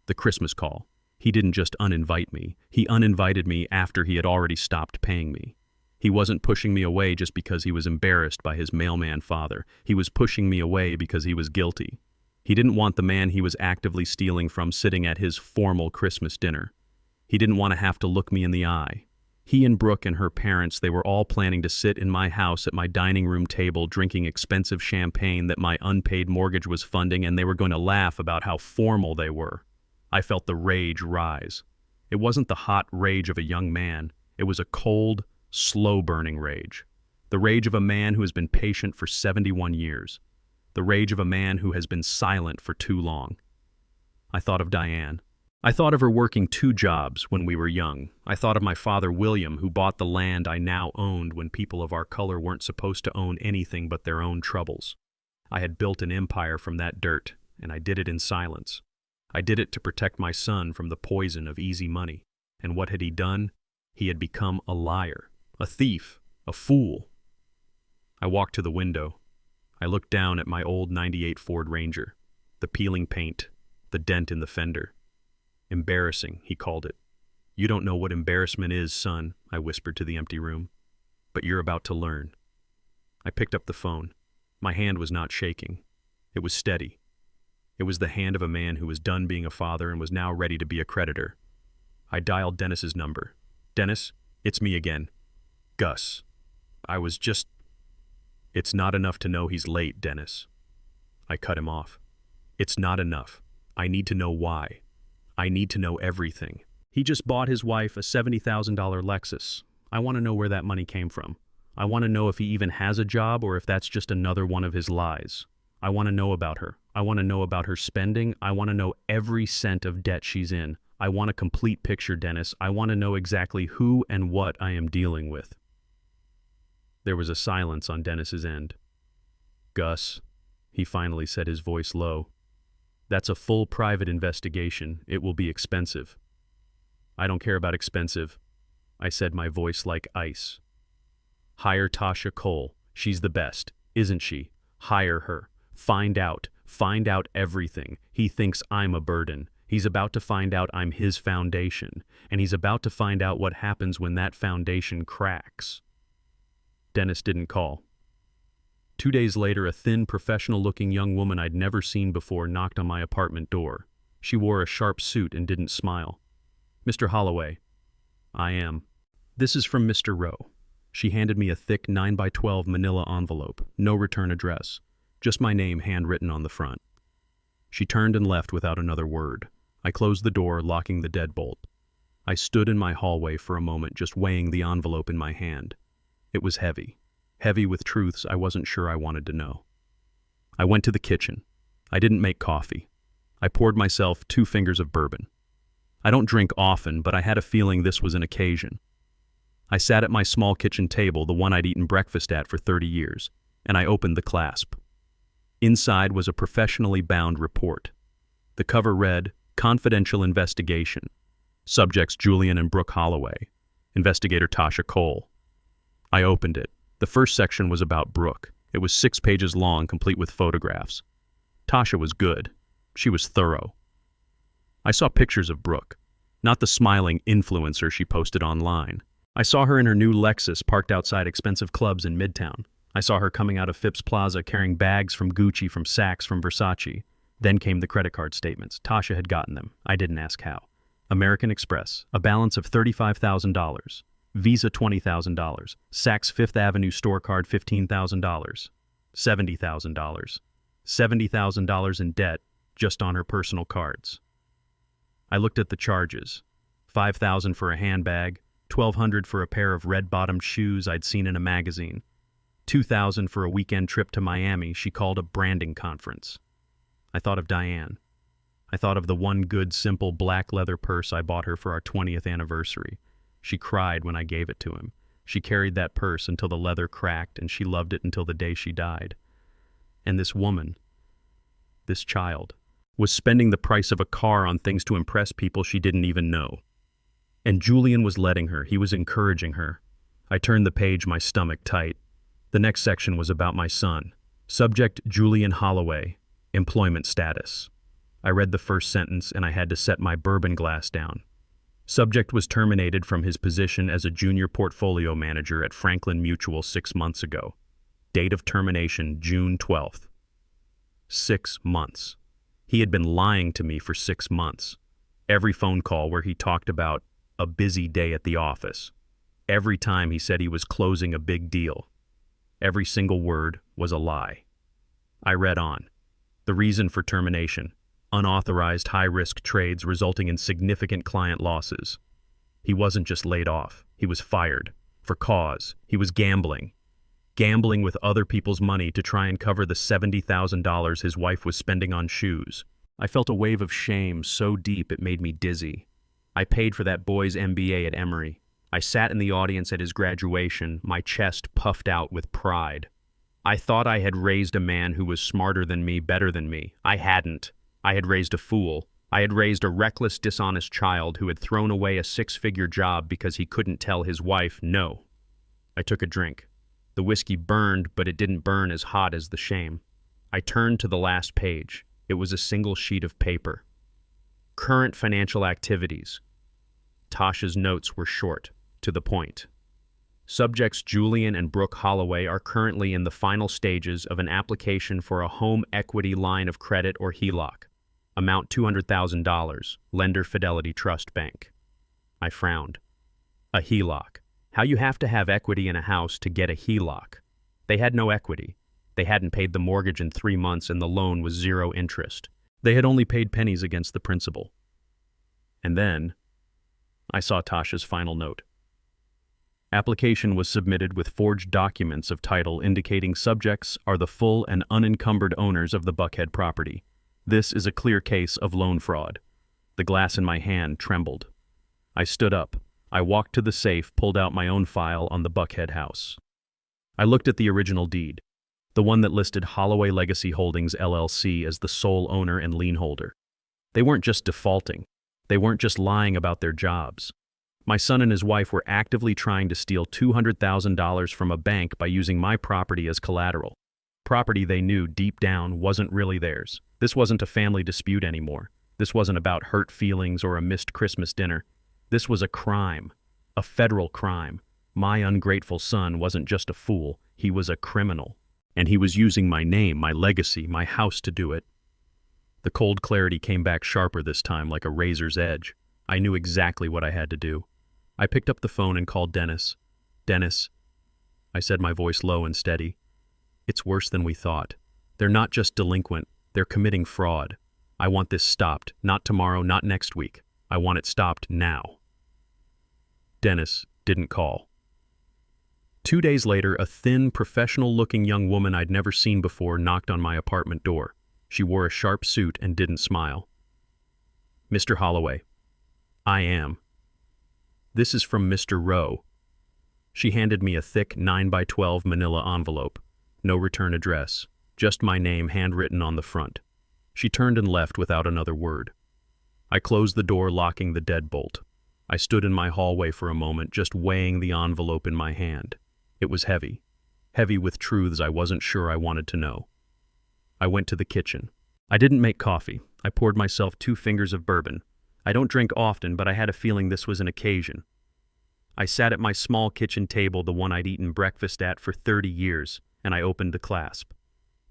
The Christmas call. He didn't just uninvite me. He uninvited me after he had already stopped paying me. He wasn't pushing me away just because he was embarrassed by his mailman father. He was pushing me away because he was guilty. He didn't want the man he was actively stealing from sitting at his formal Christmas dinner. He didn't want to have to look me in the eye. He and Brooke and her parents, they were all planning to sit in my house at my dining room table drinking expensive champagne that my unpaid mortgage was funding, and they were going to laugh about how formal they were. I felt the rage rise. It wasn't the hot rage of a young man. It was a cold, slow-burning rage. The rage of a man who has been patient for 71 years. The rage of a man who has been silent for too long. I thought of Diane. I thought of her working 2 jobs when we were young. I thought of my father William, who bought the land I now owned when people of our color weren't supposed to own anything but their own troubles. I had built an empire from that dirt, and I did it in silence. I did it to protect my son from the poison of easy money. And what had he done? He had become a liar, a thief, a fool. I walked to the window. I looked down at my old '98 Ford Ranger, the peeling paint, the dent in the fender. Embarrassing, he called it. You don't know what embarrassment is, son, I whispered to the empty room. But you're about to learn. I picked up the phone. My hand was not shaking. It was steady. It was the hand of a man who was done being a father and was now ready to be a creditor. I dialed Dennis's number. Dennis, it's me again. Gus. It's not enough to know he's late, Dennis. I cut him off. It's not enough. I need to know why. I need to know everything. He just bought his wife a $70,000 Lexus. I want to know where that money came from. I want to know if he even has a job or if that's just another one of his lies. I want to know about her. I want to know about her spending. I want to know every cent of debt she's in. I want a complete picture, Dennis. I want to know exactly who and what I am dealing with. There was a silence on Dennis's end. Gus, he finally said, his voice low. That's a full private investigation. It will be expensive. I don't care about expensive, I said, my voice like ice. Hire Tasha Cole. She's the best, isn't she? Hire her. Find out everything. He thinks I'm a burden. He's about to find out I'm his foundation, and he's about to find out what happens when that foundation cracks. Dennis didn't call. 2 days later, a thin, professional-looking young woman I'd never seen before knocked on my apartment door. She wore a sharp suit and didn't smile. Mr. Holloway. I am. This is from Mr. Rowe. She handed me a thick 9x12 manila envelope, no return address, just my name handwritten on the front. She turned and left without another word. I closed the door, locking the deadbolt. I stood in my hallway for a moment, just weighing the envelope in my hand. It was heavy. Heavy with truths I wasn't sure I wanted to know. I went to the kitchen. I didn't make coffee. I poured myself 2 fingers of bourbon. I don't drink often, but I had a feeling this was an occasion. I sat at my small kitchen table, the one I'd eaten breakfast at for 30 years, and I opened the clasp. Inside was a professionally bound report. The cover read, Confidential Investigation. Subjects Julian and Brooke Holloway. Investigator Tasha Cole. I opened it. The first section was about Brooke. It was 6 pages long, complete with photographs. Tasha was good. She was thorough. I saw pictures of Brooke, not the smiling influencer she posted online. I saw her in her new Lexus parked outside expensive clubs in Midtown. I saw her coming out of Phipps Plaza carrying bags from Gucci, from Saks, from Versace. Then came the credit card statements. Tasha had gotten them. I didn't ask how. American Express, a balance of $35,000. Visa $20,000. Saks Fifth Avenue store card $15,000. $70,000. $70,000 in debt just on her personal cards. I looked at the charges. $5,000 for a handbag, $1,200 for a pair of red-bottomed shoes I'd seen in a magazine, $2,000 for a weekend trip to Miami she called a branding conference. I thought of Diane. I thought of the one good, simple black leather purse I bought her for our 20th anniversary. She cried when I gave it to him. She carried that purse until the leather cracked, and she loved it until the day she died. And this woman, this child, was spending the price of a car on things to impress people she didn't even know. And Julian was letting her. He was encouraging her. I turned the page, my stomach tight. The next section was about my son. Subject Julian Holloway, employment status. I read the first sentence and I had to set my bourbon glass down. Subject was terminated from his position as a junior portfolio manager at Franklin Mutual 6 months ago. Date of termination, June 12th. 6 months. He had been lying to me for 6 months. Every phone call where he talked about a busy day at the office. Every time he said he was closing a big deal. Every single word was a lie. I read on. The reason for termination: unauthorized high-risk trades resulting in significant client losses. He wasn't just laid off, he was fired. For cause, he was gambling. Gambling with other people's money to try and cover the $70,000 his wife was spending on shoes. I felt a wave of shame so deep it made me dizzy. I paid for that boy's MBA at Emory. I sat in the audience at his graduation, my chest puffed out with pride. I thought I had raised a man who was smarter than me, better than me. I hadn't. I had raised a fool. I had raised a reckless, dishonest child who had thrown away a 6-figure job because he couldn't tell his wife no. I took a drink. The whiskey burned, but it didn't burn as hot as the shame. I turned to the last page. It was a single sheet of paper. Current financial activities. Tasha's notes were short, to the point. Subjects Julian and Brooke Holloway are currently in the final stages of an application for a home equity line of credit or HELOC. Amount $200,000, lender Fidelity Trust Bank. I frowned. A HELOC. How you have to have equity in a house to get a HELOC. They had no equity. They hadn't paid the mortgage in 3 months and the loan was 0 interest. They had only paid pennies against the principal. And then, I saw Tasha's final note. Application was submitted with forged documents of title indicating subjects are the full and unencumbered owners of the Buckhead property. This is a clear case of loan fraud. The glass in my hand trembled. I stood up. I walked to the safe, pulled out my own file on the Buckhead house. I looked at the original deed, the one that listed Holloway Legacy Holdings LLC as the sole owner and lien holder. They weren't just defaulting. They weren't just lying about their jobs. My son and his wife were actively trying to steal $200,000 from a bank by using my property as collateral. Property they knew deep down wasn't really theirs. This wasn't a family dispute anymore. This wasn't about hurt feelings or a missed Christmas dinner. This was a crime, a federal crime. My ungrateful son wasn't just a fool, he was a criminal. And he was using my name, my legacy, my house to do it. The cold clarity came back sharper this time, like a razor's edge. I knew exactly what I had to do. I picked up the phone and called Dennis. Dennis, I said, my voice low and steady. It's worse than we thought. They're not just delinquent, they're committing fraud. I want this stopped, not tomorrow, not next week. I want it stopped now. Dennis didn't call. 2 days later, a thin, professional-looking young woman I'd never seen before knocked on my apartment door. She wore a sharp suit and didn't smile. Mr. Holloway. I am. This is from Mr. Rowe. She handed me a thick 9x12 manila envelope. No return address, just my name handwritten on the front. She turned and left without another word. I closed the door, locking the deadbolt. I stood in my hallway for a moment, just weighing the envelope in my hand. It was heavy. Heavy with truths I wasn't sure I wanted to know. I went to the kitchen. I didn't make coffee. I poured myself 2 fingers of bourbon. I don't drink often, but I had a feeling this was an occasion. I sat at my small kitchen table, the one I'd eaten breakfast at for 30 years, and I opened the clasp.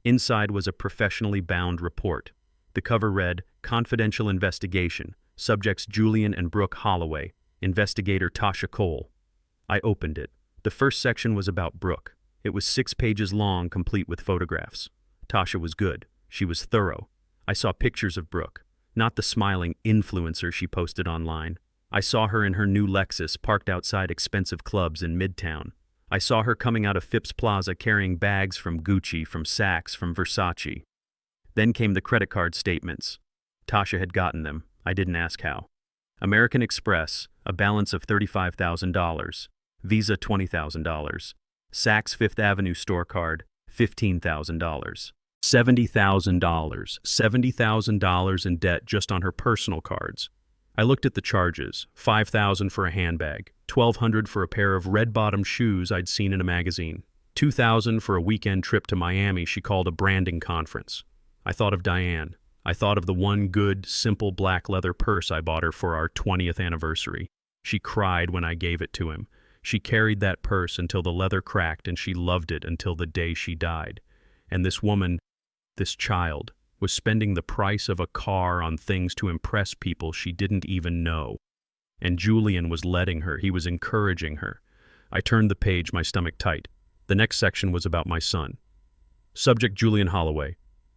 Inside was a professionally bound report. The cover read, Confidential Investigation, Subjects Julian and Brooke Holloway, Investigator Tasha Cole. I opened it. The first section was about Brooke. It was 6 pages long, complete with photographs. Tasha was good. She was thorough. I saw pictures of Brooke, not the smiling influencer she posted online. I saw her in her new Lexus parked outside expensive clubs in Midtown. I saw her coming out of Phipps Plaza carrying bags from Gucci, from Saks, from Versace. Then came the credit card statements. Tasha had gotten them. I didn't ask how. American Express, a balance of $35,000. Visa, $20,000. Saks Fifth Avenue store card, $15,000. $70,000. $70,000 in debt just on her personal cards. I looked at the charges. $5,000 for a handbag, $1,200 for a pair of red-bottom shoes I'd seen in a magazine. $2,000 for a weekend trip to Miami she called a branding conference. I thought of Diane. I thought of the one good, simple black leather purse I bought her for our 20th anniversary. She cried when I gave it to him. She carried that purse until the leather cracked, and she loved it until the day she died. And this woman, this child, was spending the price of a car on things to impress people she didn't even know. And Julian was letting her. He was encouraging her. I turned the page, my stomach tight. The next section was about my son. Subject: Julian Holloway.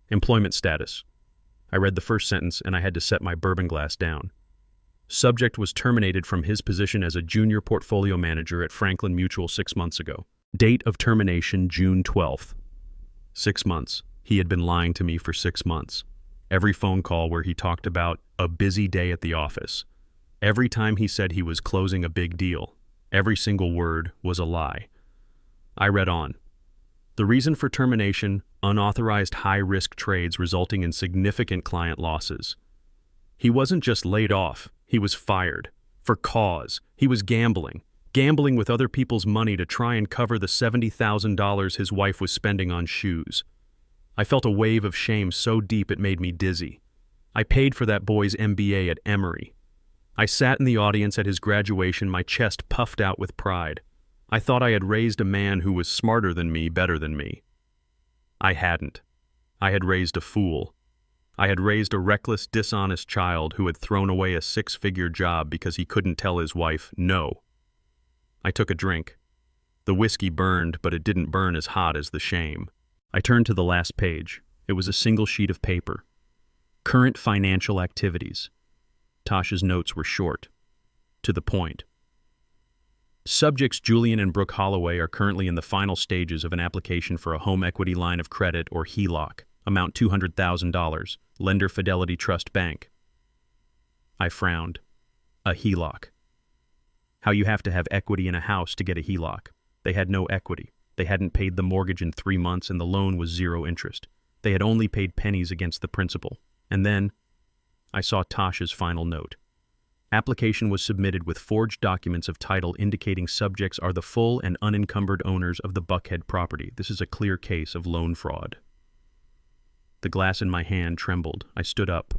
Employment status. I read the first sentence and I had to set my bourbon glass down. Subject was terminated from his position as a junior portfolio manager at Franklin Mutual 6 months ago. Date of termination: June 12th. 6 months. He had been lying to me for 6 months. Every phone call where he talked about a busy day at the office. Every time he said he was closing a big deal. Every single word was a lie. I read on. The reason for termination: unauthorized high-risk trades resulting in significant client losses. He wasn't just laid off, he was fired. For cause. He was gambling with other people's money to try and cover the $70,000 his wife was spending on shoes. I felt a wave of shame so deep it made me dizzy. I paid for that boy's MBA at Emory. I sat in the audience at his graduation, my chest puffed out with pride. I thought I had raised a man who was smarter than me, better than me. I hadn't. I had raised a fool. I had raised a reckless, dishonest child who had thrown away a 6-figure job because he couldn't tell his wife no. I took a drink. The whiskey burned, but it didn't burn as hot as the shame. I turned to the last page. It was a single sheet of paper. Current financial activities. Tasha's notes were short. To the point. Subjects Julian and Brooke Holloway are currently in the final stages of an application for a home equity line of credit, or HELOC. Amount $200,000. Lender Fidelity Trust Bank. I frowned. A HELOC. How you have to have equity in a house to get a HELOC. They had no equity. They hadn't paid the mortgage in 3 months and the loan was 0 interest. They had only paid pennies against the principal. And then I saw Tasha's final note. Application was submitted with forged documents of title indicating subjects are the full and unencumbered owners of the Buckhead property. This is a clear case of loan fraud. The glass in my hand trembled. I stood up.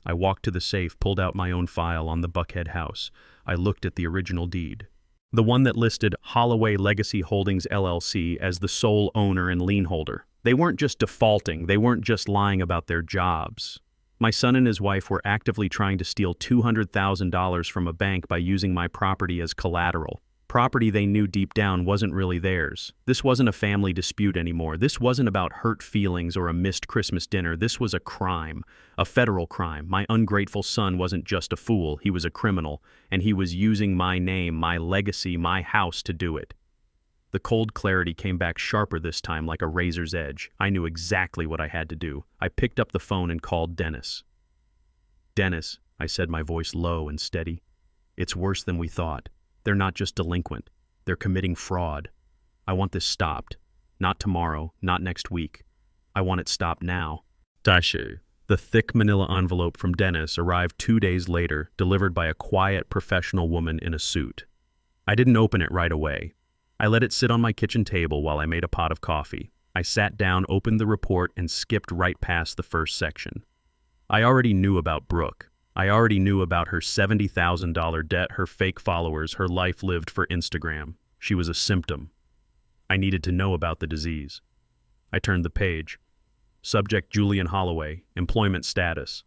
I walked to the safe, pulled out my own file on the Buckhead house. I looked at the original deed. The one that listed Holloway Legacy Holdings LLC as the sole owner and lien holder. They weren't just defaulting. They weren't just lying about their jobs. My son and his wife were actively trying to steal $200,000 from a bank by using my property as collateral. Property they knew deep down wasn't really theirs. This wasn't a family dispute anymore. This wasn't about hurt feelings or a missed Christmas dinner. This was a crime, a federal crime. My ungrateful son wasn't just a fool. He was a criminal, and he was using my name, my legacy, my house to do it. The cold clarity came back sharper this time, like a razor's edge. I knew exactly what I had to do. I picked up the phone and called Dennis. Dennis, I said, my voice low and steady. It's worse than we thought. They're not just delinquent. They're committing fraud. I want this stopped. Not tomorrow, not next week. I want it stopped now. Tasha. The thick manila envelope from Dennis arrived 2 days later, delivered by a quiet, professional woman in a suit. I didn't open it right away. I let it sit on my kitchen table while I made a pot of coffee. I sat down, opened the report, and skipped right past the first section. I already knew about Brooke. I already knew about her $70,000 debt, her fake followers, her life lived for Instagram. She was a symptom. I needed to know about the disease. I turned the page. Subject: Julian Holloway, employment status.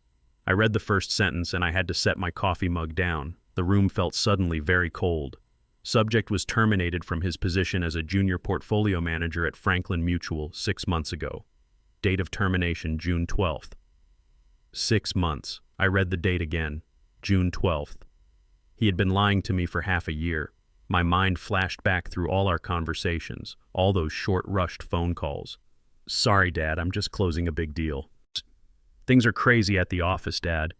I read the first sentence and I had to set my coffee mug down. The room felt suddenly very cold. Subject was terminated from his position as a junior portfolio manager at Franklin Mutual 6 months ago. Date of termination: June 12th. 6 months. I read the date again. June 12th. He had been lying to me for half a year. My mind flashed back through all our conversations, all those short, rushed phone calls. Sorry, Dad, I'm just closing a big deal. Things are crazy at the office, Dad.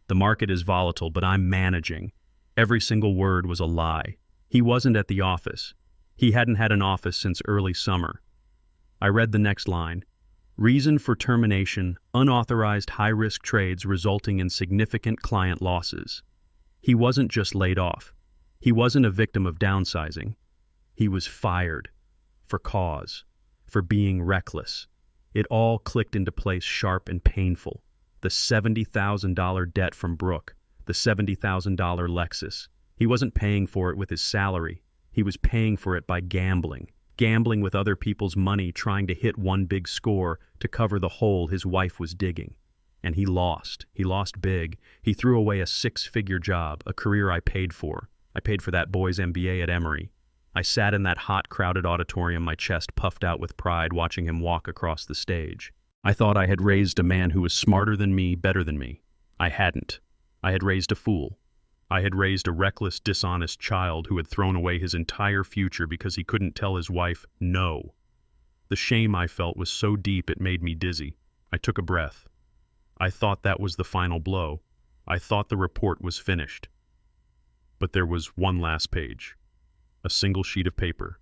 The market is volatile, but I'm managing. Every single word was a lie. He wasn't at the office. He hadn't had an office since early summer. I read the next line. Reason for termination: unauthorized high-risk trades resulting in significant client losses. He wasn't just laid off. He wasn't a victim of downsizing. He was fired. for cause, for being reckless. It all clicked into place sharp and painful. The $70,000 debt from Brooke, the $70,000 Lexus. He wasn't paying for it with his salary. He was paying for it by gambling with other people's money, trying to hit one big score to cover the hole his wife was digging. And he lost. He lost big. He threw away a six-figure job, a career I paid for. I paid for that boy's MBA at Emory. I sat in that hot, crowded auditorium, my chest puffed out with pride, watching him walk across the stage. I thought I had raised a man who was smarter than me, better than me. I hadn't. I had raised a fool. I had raised a reckless, dishonest child who had thrown away his entire future because he couldn't tell his wife no. The shame I felt was so deep it made me dizzy. I took a breath. I thought that was the final blow. I thought the report was finished. But there was one last page. A single sheet of paper.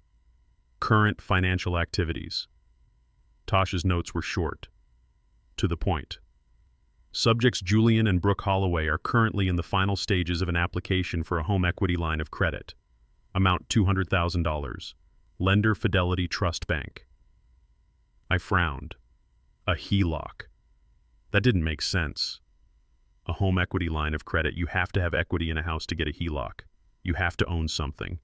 Current financial activities. Tasha's notes were short. To the point. Subjects Julian and Brooke Holloway are currently in the final stages of an application for a home equity line of credit. Amount $200,000. Lender Fidelity Trust Bank. I frowned. A HELOC. That didn't make sense. A home equity line of credit, you have to have equity in a house to get a HELOC. You have to own something.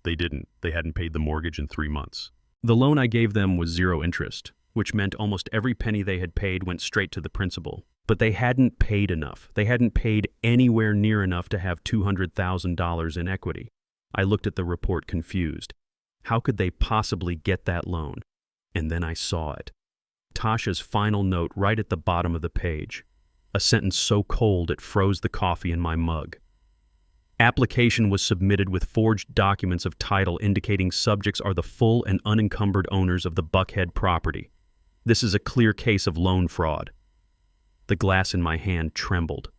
They didn't. They hadn't paid the mortgage in 3 months. The loan I gave them was 0 interest, which meant almost every penny they had paid went straight to the principal. But they hadn't paid enough. They hadn't paid anywhere near enough to have $200,000 in equity. I looked at the report confused. How could they possibly get that loan? And then I saw it. Tasha's final note right at the bottom of the page. A sentence so cold it froze the coffee in my mug. Application was submitted with forged documents of title indicating subjects are the full and unencumbered owners of the Buckhead property. This is a clear case of loan fraud. The glass in my hand trembled.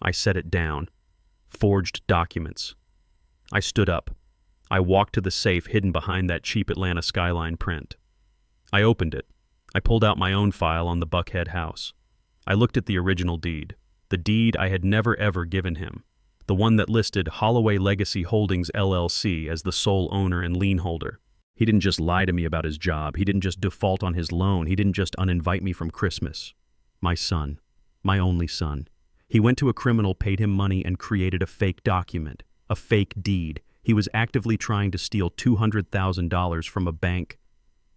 I set it down. Forged documents. I stood up. I walked to the safe hidden behind that cheap Atlanta skyline print. I opened it. I pulled out my own file on the Buckhead house. I looked at the original deed, the deed I had never ever given him, the one that listed Holloway Legacy Holdings LLC as the sole owner and lien holder. He didn't just lie to me about his job. He didn't just default on his loan. He didn't just uninvite me from Christmas. My son. My only son. He went to a criminal, paid him money, and created a fake document, a fake deed. He was actively trying to steal $200,000 from a bank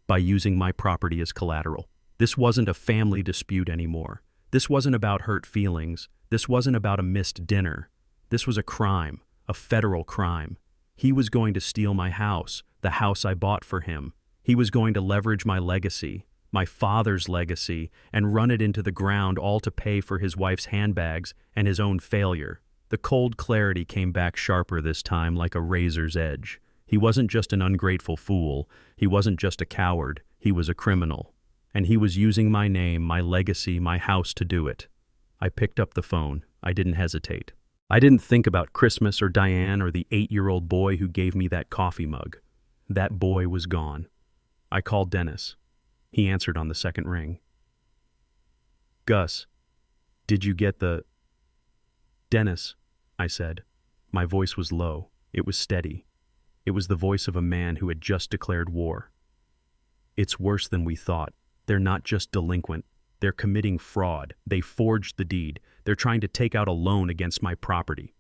by using my property as collateral. This wasn't a family dispute anymore. This wasn't about hurt feelings. This wasn't about a missed dinner. This was a crime, a federal crime. He was going to steal my house, the house I bought for him. He was going to leverage my legacy, my father's legacy, and run it into the ground, all to pay for his wife's handbags and his own failure. The cold clarity came back sharper this time, like a razor's edge. He wasn't just an ungrateful fool. He wasn't just a coward. He was a criminal. And he was using my name, my legacy, my house to do it. I picked up the phone. I didn't hesitate. I didn't think about Christmas or Diane or the 8-year-old boy who gave me that coffee mug. That boy was gone. I called Dennis. He answered on the second ring. Gus, did you get the... Dennis, I said. My voice was low. It was steady. It was the voice of a man who had just declared war. It's worse than we thought. They're not just delinquent. They're committing fraud. They forged the deed. They're trying to take out a loan against my property.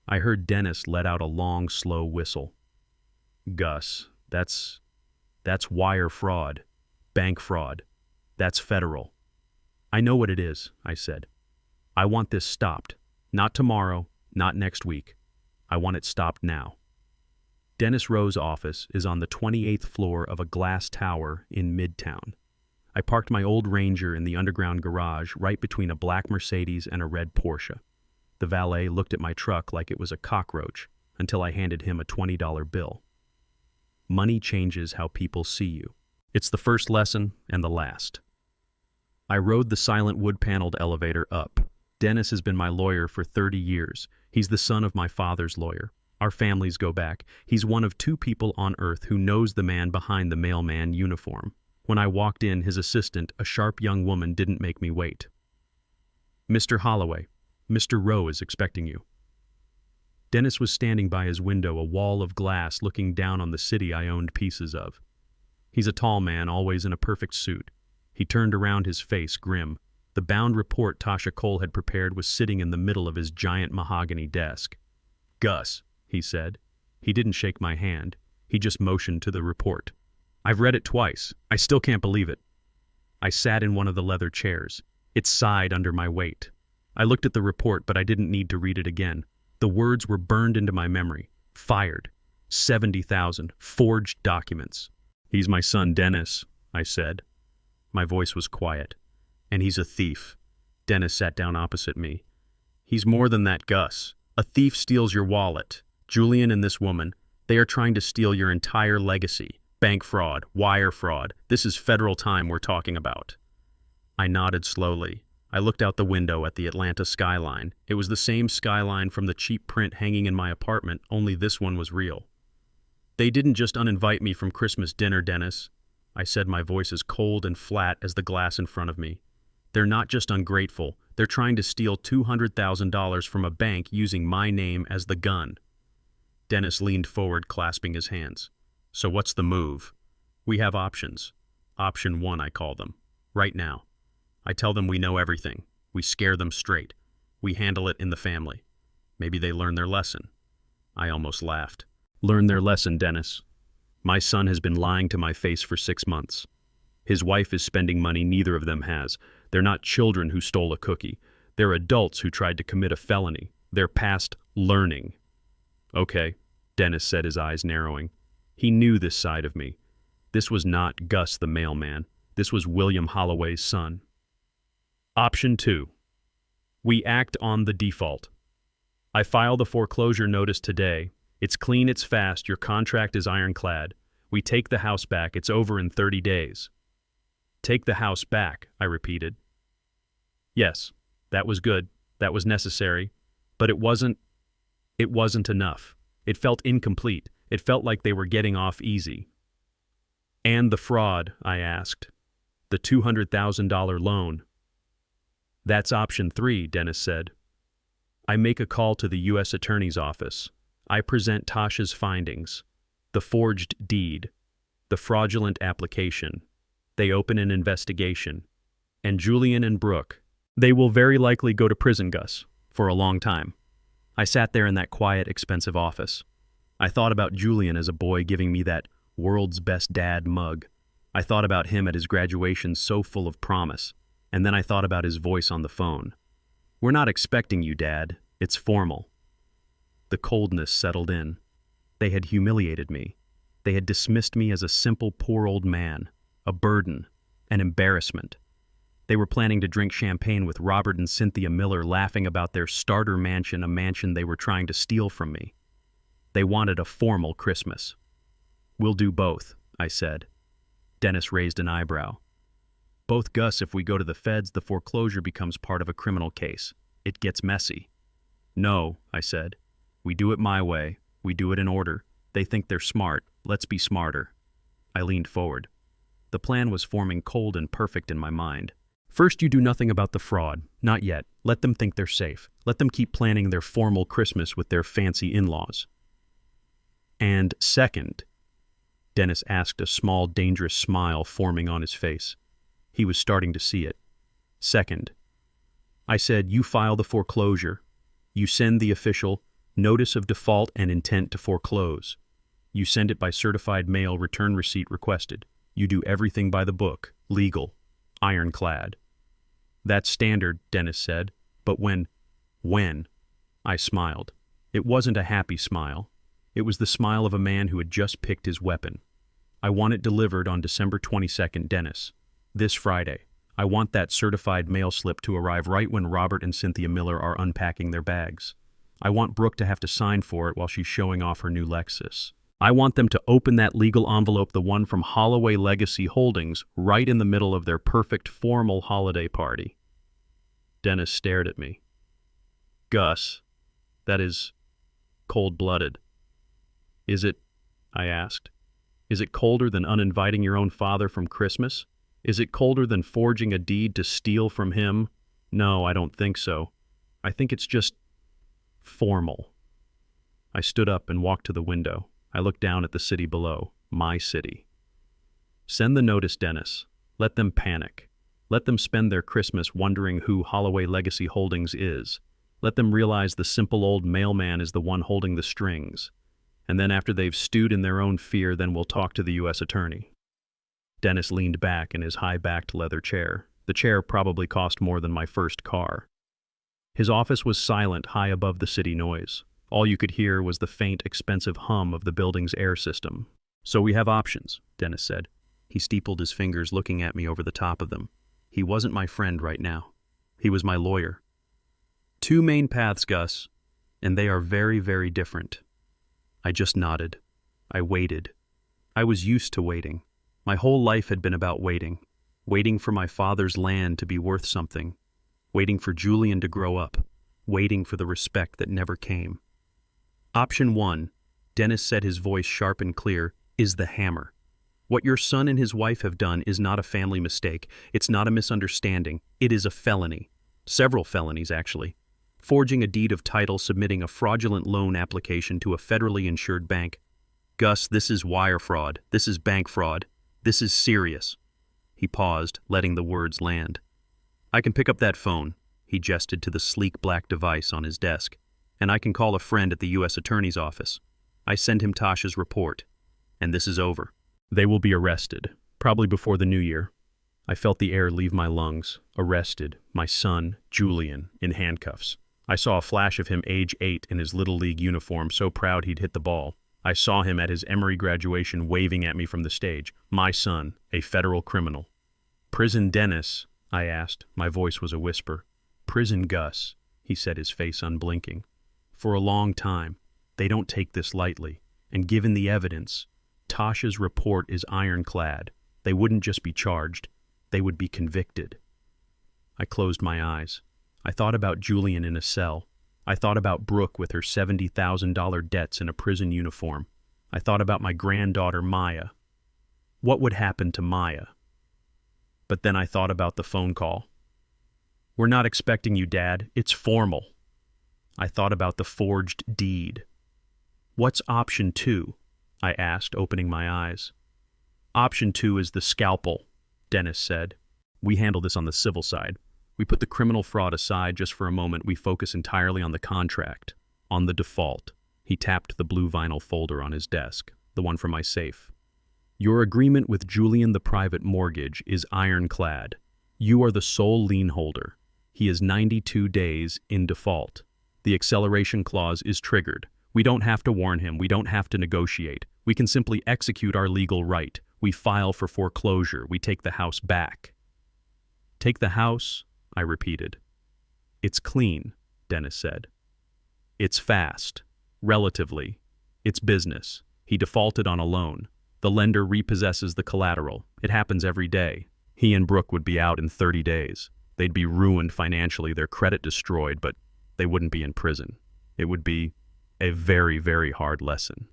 I heard Dennis let out a long, slow whistle. Gus, that's wire fraud. Bank fraud. That's federal. I know what it is, I said. I want this stopped. Not tomorrow, not next week. I want it stopped now. Dennis Rowe's office is on the 28th floor of a glass tower in Midtown. I parked my old Ranger in the underground garage right between a black Mercedes and a red Porsche. The valet looked at my truck like it was a cockroach until I handed him a $20 bill. Money changes how people see you. It's the first lesson and the last. I rode the silent wood-paneled elevator up. Dennis has been my lawyer for 30 years. He's the son of my father's lawyer. Our families go back. He's one of 2 people on earth who knows the man behind the mailman uniform. When I walked in, his assistant, a sharp young woman, didn't make me wait. Mr. Holloway, Mr. Rowe is expecting you. Dennis was standing by his window, a wall of glass looking down on the city I owned pieces of. He's a tall man, always in a perfect suit. He turned around, his face grim. The bound report Tasha Cole had prepared was sitting in the middle of his giant mahogany desk. "Gus," he said. He didn't shake my hand. He just motioned to the report. "I've read it twice. I still can't believe it." I sat in one of the leather chairs. It sighed under my weight. I looked at the report, but I didn't need to read it again. The words were burned into my memory. Fired. 70,000. Forged documents. "He's my son, Dennis," I said. My voice was quiet. "And he's a thief." Dennis sat down opposite me. "He's more than that, Gus. A thief steals your wallet. Julian and this woman, they are trying to steal your entire legacy. Bank fraud, wire fraud. This is federal time we're talking about." I nodded slowly. I looked out the window at the Atlanta skyline. It was the same skyline from the cheap print hanging in my apartment, only this one was real. "They didn't just uninvite me from Christmas dinner, Dennis," I said, my voice as cold and flat as the glass in front of me. "They're not just ungrateful. They're trying to steal $200,000 from a bank using my name as the gun." Dennis leaned forward, clasping his hands. "So what's the move?" "We have options. Option 1, I call them. Right now. I tell them we know everything. We scare them straight. We handle it in the family. Maybe they learn their lesson." I almost laughed. "Learn their lesson, Dennis. My son has been lying to my face for 6 months. His wife is spending money neither of them has. They're not children who stole a cookie. They're adults who tried to commit a felony. They're past learning." "Okay," Dennis said, his eyes narrowing. He knew this side of me. This was not Gus the mailman. This was William Holloway's son. Option 2. We act on the default. I file the foreclosure notice today. It's clean, it's fast, your contract is ironclad. We take the house back, it's over in 30 days. "Take the house back," I repeated. Yes, that was good, that was necessary, but it wasn't enough. It felt incomplete. It felt like they were getting off easy. "And the fraud," I asked. "The $200,000 loan." "That's option 3, Dennis said. I make a call to the U.S. Attorney's Office. I present Tasha's findings, the forged deed, the fraudulent application. They open an investigation. And Julian and Brooke, they will very likely go to prison, Gus, for a long time." I sat there in that quiet, expensive office. I thought about Julian as a boy giving me that world's best dad mug. I thought about him at his graduation so full of promise. And then I thought about his voice on the phone. "We're not expecting you, Dad. It's formal." The coldness settled in. They had humiliated me. They had dismissed me as a simple, poor old man, a burden, an embarrassment. They were planning to drink champagne with Robert and Cynthia Miller, laughing about their starter mansion, a mansion they were trying to steal from me. They wanted a formal Christmas. "We'll do both," I said. Dennis raised an eyebrow. "Both, Gus. If we go to the feds, the foreclosure becomes part of a criminal case. It gets messy." "No," I said. "We do it my way. We do it in order. They think they're smart. Let's be smarter." I leaned forward. The plan was forming cold and perfect in my mind. "First, you do nothing about the fraud. Not yet. Let them think they're safe. Let them keep planning their formal Christmas with their fancy in-laws." "And second," Dennis asked, a small, dangerous smile forming on his face. He was starting to see it. "Second," I said, "you file the foreclosure. You send the official notice of default and intent to foreclose. You send it by certified mail, return receipt requested. You do everything by the book, legal, ironclad." "That's standard," Dennis said. "But when?" I smiled. It wasn't a happy smile. It was the smile of a man who had just picked his weapon. "I want it delivered on December 22nd, Dennis. This Friday. I want that certified mail slip to arrive right when Robert and Cynthia Miller are unpacking their bags. I want Brooke to have to sign for it while she's showing off her new Lexus. I want them to open that legal envelope, the one from Holloway Legacy Holdings, right in the middle of their perfect formal holiday party." Dennis stared at me. "Gus, that is cold-blooded." "Is it?" I asked. "Is it colder than uninviting your own father from Christmas? Is it colder than forging a deed to steal from him? No, I don't think so. I think it's just formal." I stood up and walked to the window. I looked down at the city below, my city. Send the notice, Dennis. Let them panic. Let them spend their Christmas wondering who Holloway Legacy Holdings is. Let them realize the simple old mailman is the one holding the strings. And then after they've stewed in their own fear, then we'll talk to the U.S. Attorney. Dennis leaned back in his high-backed leather chair. The chair probably cost more than my first car. His office was silent, high above the city noise. All you could hear was the faint, expensive hum of the building's air system. So we have options, Dennis said. He steepled his fingers, looking at me over the top of them. He wasn't my friend right now. He was my lawyer. Two main paths, Gus, and they are very, very different. I just nodded. I waited. I was used to waiting. My whole life had been about waiting. Waiting for my father's land to be worth something. Waiting for Julian to grow up. Waiting for the respect that never came. Option 1, Dennis said, his voice sharp and clear, is the hammer. What your son and his wife have done is not a family mistake. It's not a misunderstanding. It is a felony. Several felonies, actually. Forging a deed of title, submitting a fraudulent loan application to a federally insured bank. Gus, this is wire fraud. This is bank fraud. This is serious. He paused, letting the words land. I can pick up that phone, he gestured to the sleek black device on his desk, and I can call a friend at the U.S. Attorney's office. I send him Tasha's report, and this is over. They will be arrested, probably before the new year. I felt the air leave my lungs. Arrested, my son, Julian, in handcuffs. I saw a flash of him age 8 in his Little League uniform, so proud he'd hit the ball. I saw him at his Emory graduation waving at me from the stage. My son, a federal criminal. Prison Dennis, I asked. My voice was a whisper. Prison Gus, he said, his face unblinking. For a long time. They don't take this lightly. And given the evidence, Tasha's report is ironclad. They wouldn't just be charged. They would be convicted. I closed my eyes. I thought about Julian in a cell. I thought about Brooke with her $70,000 debts in a prison uniform. I thought about my granddaughter, Maya. What would happen to Maya? But then I thought about the phone call. We're not expecting you, Dad. It's formal. I thought about the forged deed. What's option 2? I asked, opening my eyes. Option 2 is the scalpel, Dennis said. We handle this on the civil side. We put the criminal fraud aside just for a moment. We focus entirely on the contract, on the default. He tapped the blue vinyl folder on his desk, the one from my safe. Your agreement with Julian, the private mortgage, is ironclad. You are the sole lien holder. He is 92 days in default. The acceleration clause is triggered. We don't have to warn him. We don't have to negotiate. We can simply execute our legal right. We file for foreclosure. We take the house back. Take the house? I repeated. It's clean, Dennis said. It's fast. Relatively. It's business. He defaulted on a loan. The lender repossesses the collateral. It happens every day. He and Brooke would be out in 30 days. They'd be ruined financially, their credit destroyed, but they wouldn't be in prison. It would be a very, very hard lesson.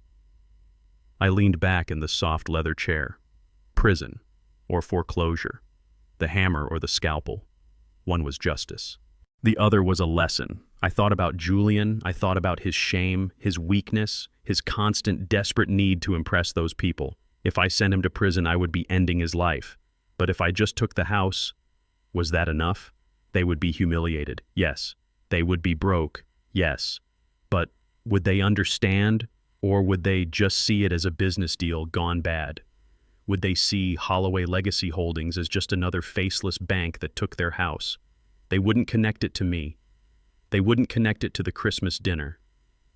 I leaned back in the soft leather chair. Prison, or foreclosure. The hammer or the scalpel. One was justice. The other was a lesson. I thought about Julian. I thought about his shame, his weakness, his constant, desperate need to impress those people. If I sent him to prison, I would be ending his life. But if I just took the house, was that enough? They would be humiliated, yes. They would be broke, yes. But would they understand, or would they just see it as a business deal gone bad? Would they see Holloway Legacy Holdings as just another faceless bank that took their house? They wouldn't connect it to me. They wouldn't connect it to the Christmas dinner.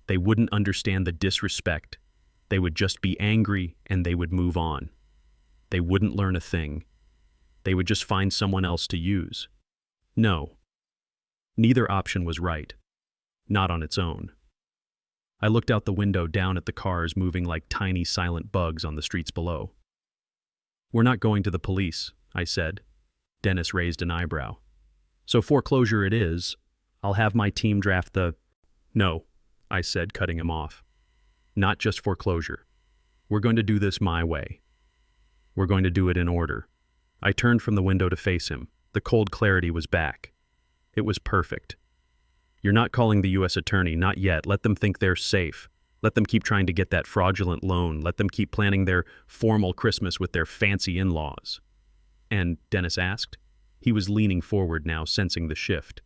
They wouldn't understand the disrespect. They would just be angry and they would move on. They wouldn't learn a thing. They would just find someone else to use. No. Neither option was right. Not on its own. I looked out the window down at the cars moving like tiny silent bugs on the streets below. We're not going to the police, I said. Dennis raised an eyebrow. So foreclosure it is. I'll have my team draft the... No, I said, cutting him off. Not just foreclosure. We're going to do this my way. We're going to do it in order. I turned from the window to face him. The cold clarity was back. It was perfect. You're not calling the U.S. Attorney, not yet. Let them think they're safe. Let them keep trying to get that fraudulent loan. Let them keep planning their formal Christmas with their fancy in-laws. And Dennis asked. He was leaning forward now, sensing the shift.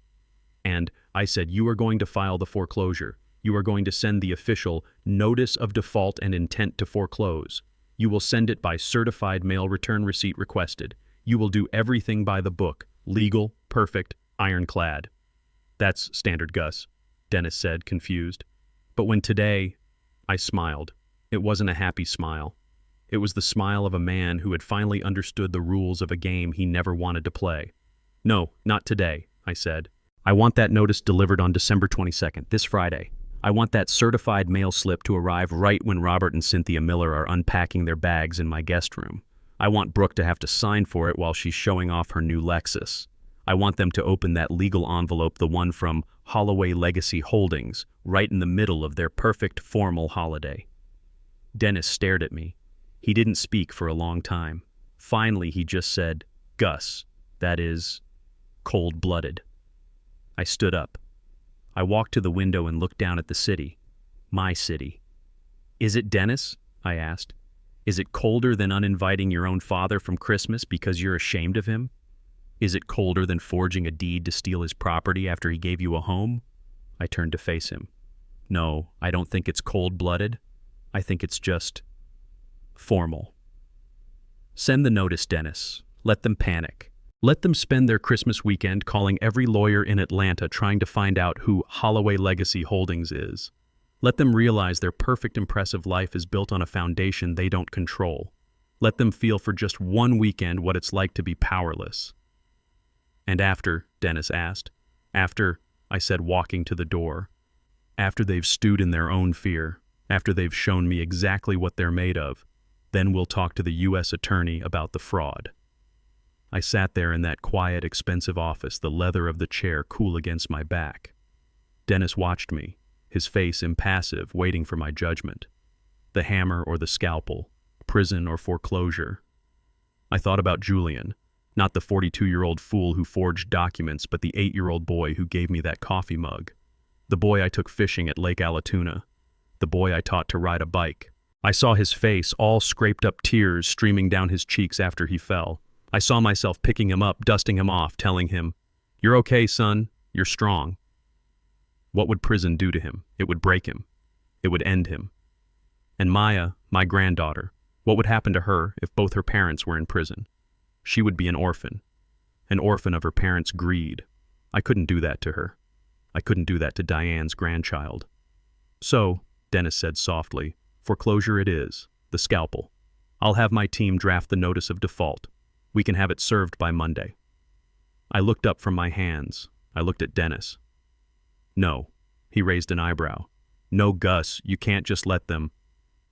And I said, you are going to file the foreclosure. You are going to send the official notice of default and intent to foreclose. You will send it by certified mail, return receipt requested. You will do everything by the book, legal, perfect, ironclad. That's standard, Gus, Dennis said, confused. But when today, I smiled. It wasn't a happy smile. It was the smile of a man who had finally understood the rules of a game he never wanted to play. No, not today, I said. I want that notice delivered on December 22nd, this Friday. I want that certified mail slip to arrive right when Robert and Cynthia Miller are unpacking their bags in my guest room. I want Brooke to have to sign for it while she's showing off her new Lexus. I want them to open that legal envelope, the one from Holloway Legacy Holdings, right in the middle of their perfect formal holiday. Dennis stared at me. He didn't speak for a long time. Finally, he just said, Gus, that is cold-blooded. I stood up. I walked to the window and looked down at the city. My city. Is it, Dennis? I asked. Is it colder than uninviting your own father from Christmas because you're ashamed of him? Is it colder than forging a deed to steal his property after he gave you a home? I turned to face him. No, I don't think it's cold-blooded. I think it's just formal. Send the notice, Dennis. Let them panic. Let them spend their Christmas weekend calling every lawyer in Atlanta trying to find out who Holloway Legacy Holdings is. Let them realize their perfect, impressive life is built on a foundation they don't control. Let them feel for just one weekend what it's like to be powerless. And after, Dennis asked. After, I said, walking to the door. After they've stewed in their own fear. After they've shown me exactly what they're made of. Then we'll talk to the U.S. attorney about the fraud. I sat there in that quiet, expensive office, the leather of the chair cool against my back. Dennis watched me, his face impassive, waiting for my judgment. The hammer or the scalpel, prison or foreclosure. I thought about Julian, not the 42-year-old fool who forged documents, but the 8-year-old boy who gave me that coffee mug. The boy I took fishing at Lake Allatoona. The boy I taught to ride a bike. I saw his face, all scraped up, tears streaming down his cheeks after he fell. I saw myself picking him up, dusting him off, telling him, "You're okay, son. You're strong." What would prison do to him? It would break him. It would end him. And Maya, my granddaughter, what would happen to her if both her parents were in prison? She would be an orphan of her parents' greed. I couldn't do that to her. I couldn't do that to Diane's grandchild. So, Dennis said softly, foreclosure it is, the scalpel. I'll have my team draft the notice of default. We can have it served by Monday. I looked up from my hands. I looked at Dennis. No, he raised an eyebrow. No, Gus, you can't just let them.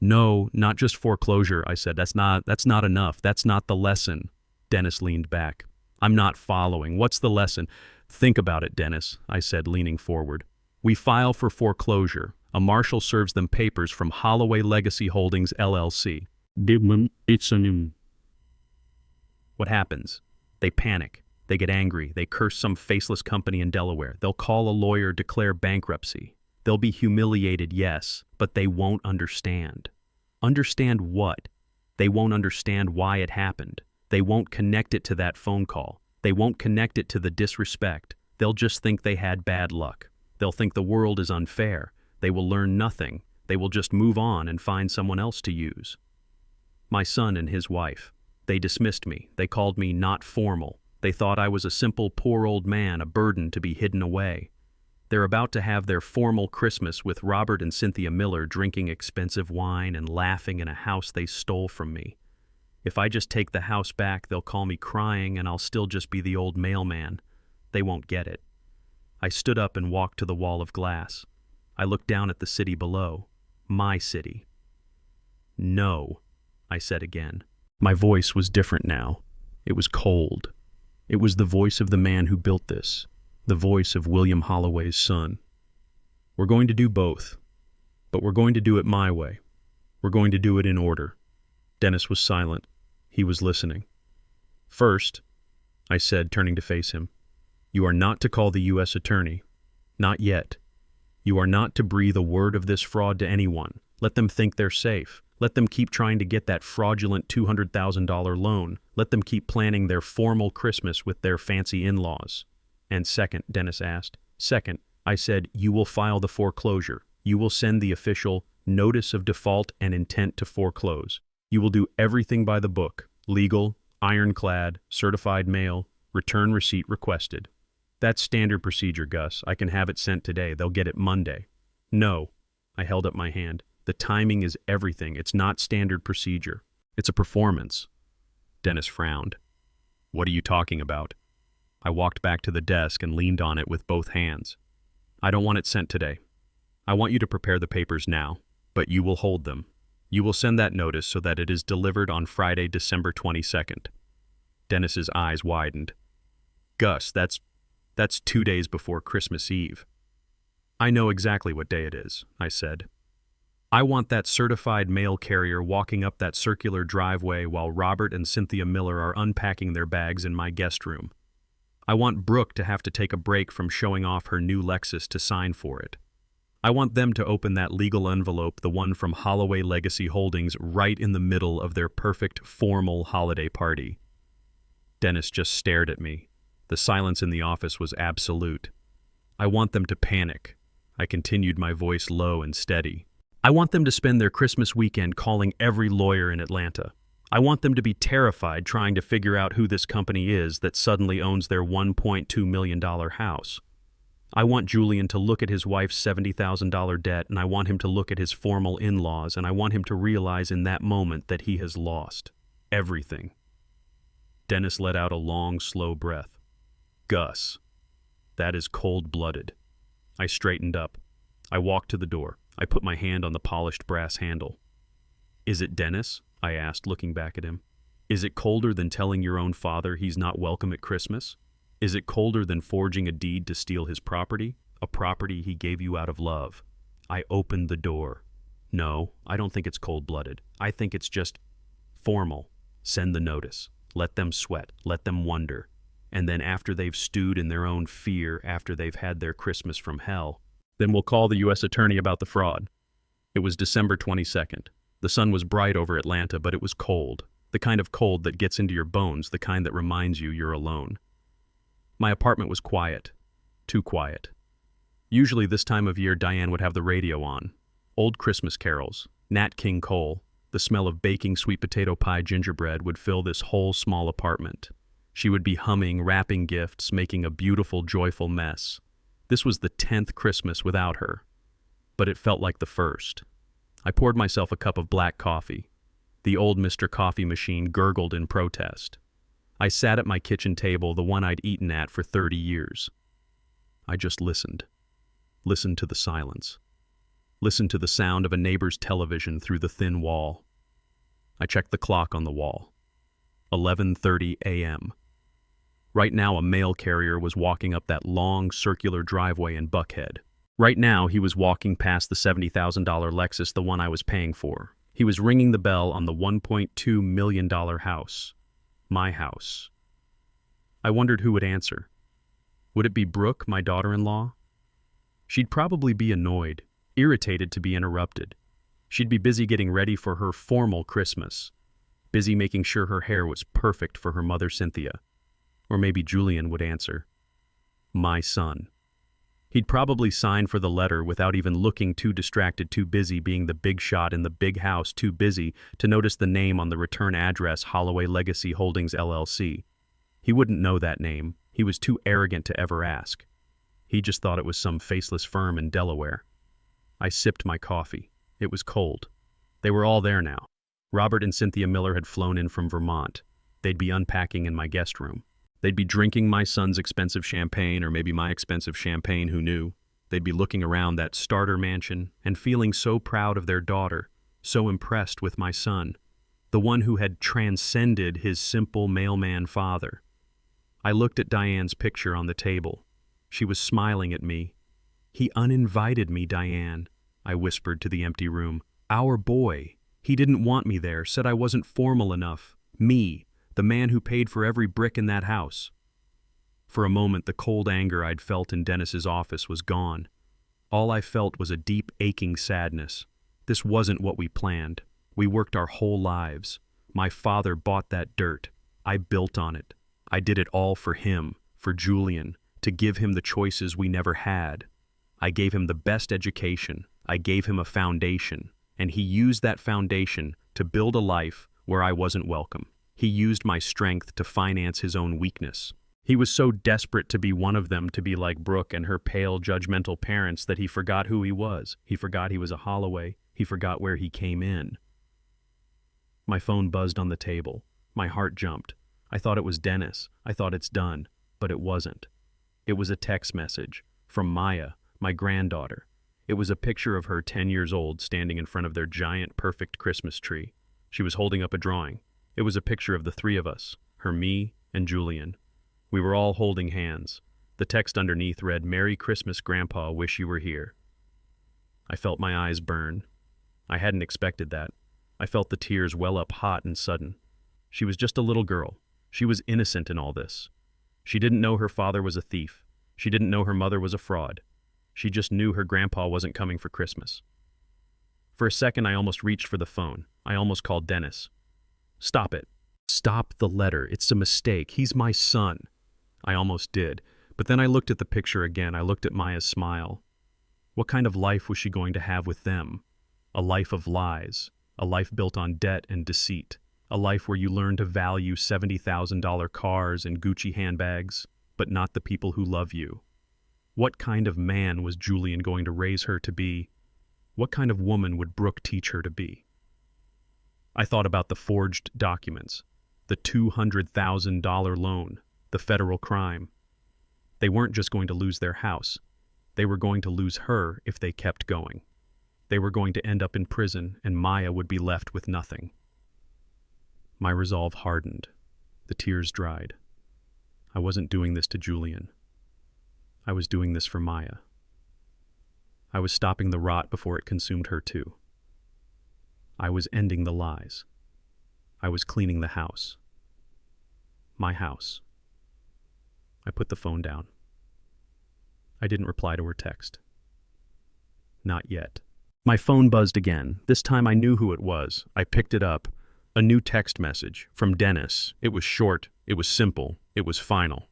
No, not just foreclosure, I said. That's not enough. That's not the lesson. Dennis leaned back. I'm not following. What's the lesson? Think about it, Dennis, I said, leaning forward. We file for foreclosure. A marshal serves them papers from Holloway Legacy Holdings, LLC. What happens? They panic. They get angry. They curse some faceless company in Delaware. They'll call a lawyer, declare bankruptcy. They'll be humiliated, yes, but they won't understand. Understand what? They won't understand why it happened. They won't connect it to that phone call. They won't connect it to the disrespect. They'll just think they had bad luck. They'll think the world is unfair. They will learn nothing. They will just move on and find someone else to use. My son and his wife. They dismissed me. They called me not formal. They thought I was a simple, poor old man, a burden to be hidden away. They're about to have their formal Christmas with Robert and Cynthia Miller drinking expensive wine and laughing in a house they stole from me. If I just take the house back, they'll call me crying and I'll still just be the old mailman. They won't get it. I stood up and walked to the wall of glass. I looked down at the city below. My city. No, I said again. My voice was different now. It was cold. It was the voice of the man who built this, the voice of William Holloway's son. We're going to do both, but we're going to do it my way. We're going to do it in order. Dennis was silent. He was listening. First, I said, turning to face him, you are not to call the U.S. attorney. Not yet. You are not to breathe a word of this fraud to anyone. Let them think they're safe. Let them keep trying to get that fraudulent $200,000 loan. Let them keep planning their formal Christmas with their fancy in-laws." "And second," Dennis asked. "Second, I said, you will file the foreclosure. You will send the official notice of default and intent to foreclose. You will do everything by the book, legal, ironclad, certified mail, return receipt requested." "That's standard procedure, Gus. I can have it sent today. They'll get it Monday." "No." I held up my hand. "The timing is everything. It's not standard procedure. It's a performance." Dennis frowned. "What are you talking about?" I walked back to the desk and leaned on it with both hands. "I don't want it sent today. I want you to prepare the papers now, but you will hold them. You will send that notice so that it is delivered on Friday, December 22nd. Dennis's eyes widened. "Gus, that's 2 days before Christmas Eve." "I know exactly what day it is," I said. "I want that certified mail carrier walking up that circular driveway while Robert and Cynthia Miller are unpacking their bags in my guest room. I want Brooke to have to take a break from showing off her new Lexus to sign for it. I want them to open that legal envelope, the one from Holloway Legacy Holdings, right in the middle of their perfect, formal holiday party." Dennis just stared at me. The silence in the office was absolute. "I want them to panic." I continued, my voice low and steady. "I want them to spend their Christmas weekend calling every lawyer in Atlanta. I want them to be terrified trying to figure out who this company is that suddenly owns their $1.2 million house. I want Julian to look at his wife's $70,000 debt, and I want him to look at his formal in-laws, and I want him to realize in that moment that he has lost everything." Dennis let out a long, slow breath. "Gus, that is cold-blooded." I straightened up. I walked to the door. I put my hand on the polished brass handle. "Is it Dennis?" I asked, looking back at him. "Is it colder than telling your own father he's not welcome at Christmas? Is it colder than forging a deed to steal his property, a property he gave you out of love?" I opened the door. "No, I don't think it's cold-blooded. I think it's just formal. Send the notice. Let them sweat. Let them wonder. And then after they've stewed in their own fear, after they've had their Christmas from hell, then we'll call the U.S. attorney about the fraud." It was December 22nd. The sun was bright over Atlanta, but it was cold. The kind of cold that gets into your bones, the kind that reminds you you're alone. My apartment was quiet. Too quiet. Usually this time of year, Diane would have the radio on. Old Christmas carols, Nat King Cole, the smell of baking sweet potato pie gingerbread would fill this whole small apartment. She would be humming, wrapping gifts, making a beautiful, joyful mess. This was the 10th Christmas without her. But it felt like the first. I poured myself a cup of black coffee. The old Mr. Coffee machine gurgled in protest. I sat at my kitchen table, the one I'd eaten at for 30 years. I just listened. Listened to the silence. Listened to the sound of a neighbor's television through the thin wall. I checked the clock on the wall. 11:30 a.m. Right now, a mail carrier was walking up that long, circular driveway in Buckhead. Right now, he was walking past the $70,000 Lexus, the one I was paying for. He was ringing the bell on the $1.2 million house. My house. I wondered who would answer. Would it be Brooke, my daughter-in-law? She'd probably be annoyed, irritated to be interrupted. She'd be busy getting ready for her formal Christmas, busy making sure her hair was perfect for her mother Cynthia. Or maybe Julian would answer. My son. He'd probably sign for the letter without even looking, too distracted, too busy being the big shot in the big house, too busy to notice the name on the return address, Holloway Legacy Holdings, LLC. He wouldn't know that name. He was too arrogant to ever ask. He just thought it was some faceless firm in Delaware. I sipped my coffee. It was cold. They were all there now. Robert and Cynthia Miller had flown in from Vermont. They'd be unpacking in my guest room. They'd be drinking my son's expensive champagne, or maybe my expensive champagne, who knew? They'd be looking around that starter mansion and feeling so proud of their daughter, so impressed with my son, the one who had transcended his simple mailman father. I looked at Diane's picture on the table. She was smiling at me. "He uninvited me, Diane," I whispered to the empty room. "Our boy. He didn't want me there, said I wasn't formal enough. Me. The man who paid for every brick in that house." For a moment, the cold anger I'd felt in Dennis's office was gone. All I felt was a deep, aching sadness. This wasn't what we planned. We worked our whole lives. My father bought that dirt. I built on it. I did it all for him, for Julian, to give him the choices we never had. I gave him the best education. I gave him a foundation, and he used that foundation to build a life where I wasn't welcome. He used my strength to finance his own weakness. He was so desperate to be one of them, to be like Brooke and her pale, judgmental parents, that he forgot who he was. He forgot he was a Holloway. He forgot where he came in. My phone buzzed on the table. My heart jumped. I thought it was Dennis. I thought it's done, but it wasn't. It was a text message from Maya, my granddaughter. It was a picture of her 10 years old standing in front of their giant, perfect Christmas tree. She was holding up a drawing. It was a picture of the three of us, her, me, and Julian. We were all holding hands. The text underneath read, "Merry Christmas, Grandpa, wish you were here." I felt my eyes burn. I hadn't expected that. I felt the tears well up hot and sudden. She was just a little girl. She was innocent in all this. She didn't know her father was a thief. She didn't know her mother was a fraud. She just knew her grandpa wasn't coming for Christmas. For a second, I almost reached for the phone. I almost called Dennis. "Stop it. Stop the letter. It's a mistake. He's my son." I almost did, but then I looked at the picture again. I looked at Maya's smile. What kind of life was she going to have with them? A life of lies, a life built on debt and deceit, a life where you learn to value $70,000 cars and Gucci handbags, but not the people who love you. What kind of man was Julian going to raise her to be? What kind of woman would Brooke teach her to be? I thought about the forged documents, the $200,000 loan, the federal crime. They weren't just going to lose their house. They were going to lose her if they kept going. They were going to end up in prison, and Maya would be left with nothing. My resolve hardened. The tears dried. I wasn't doing this to Julian. I was doing this for Maya. I was stopping the rot before it consumed her too. I was ending the lies. I was cleaning the house. My house. I put the phone down. I didn't reply to her text. Not yet. My phone buzzed again. This time I knew who it was. I picked it up. A new text message from Dennis. It was short. It was simple. It was final.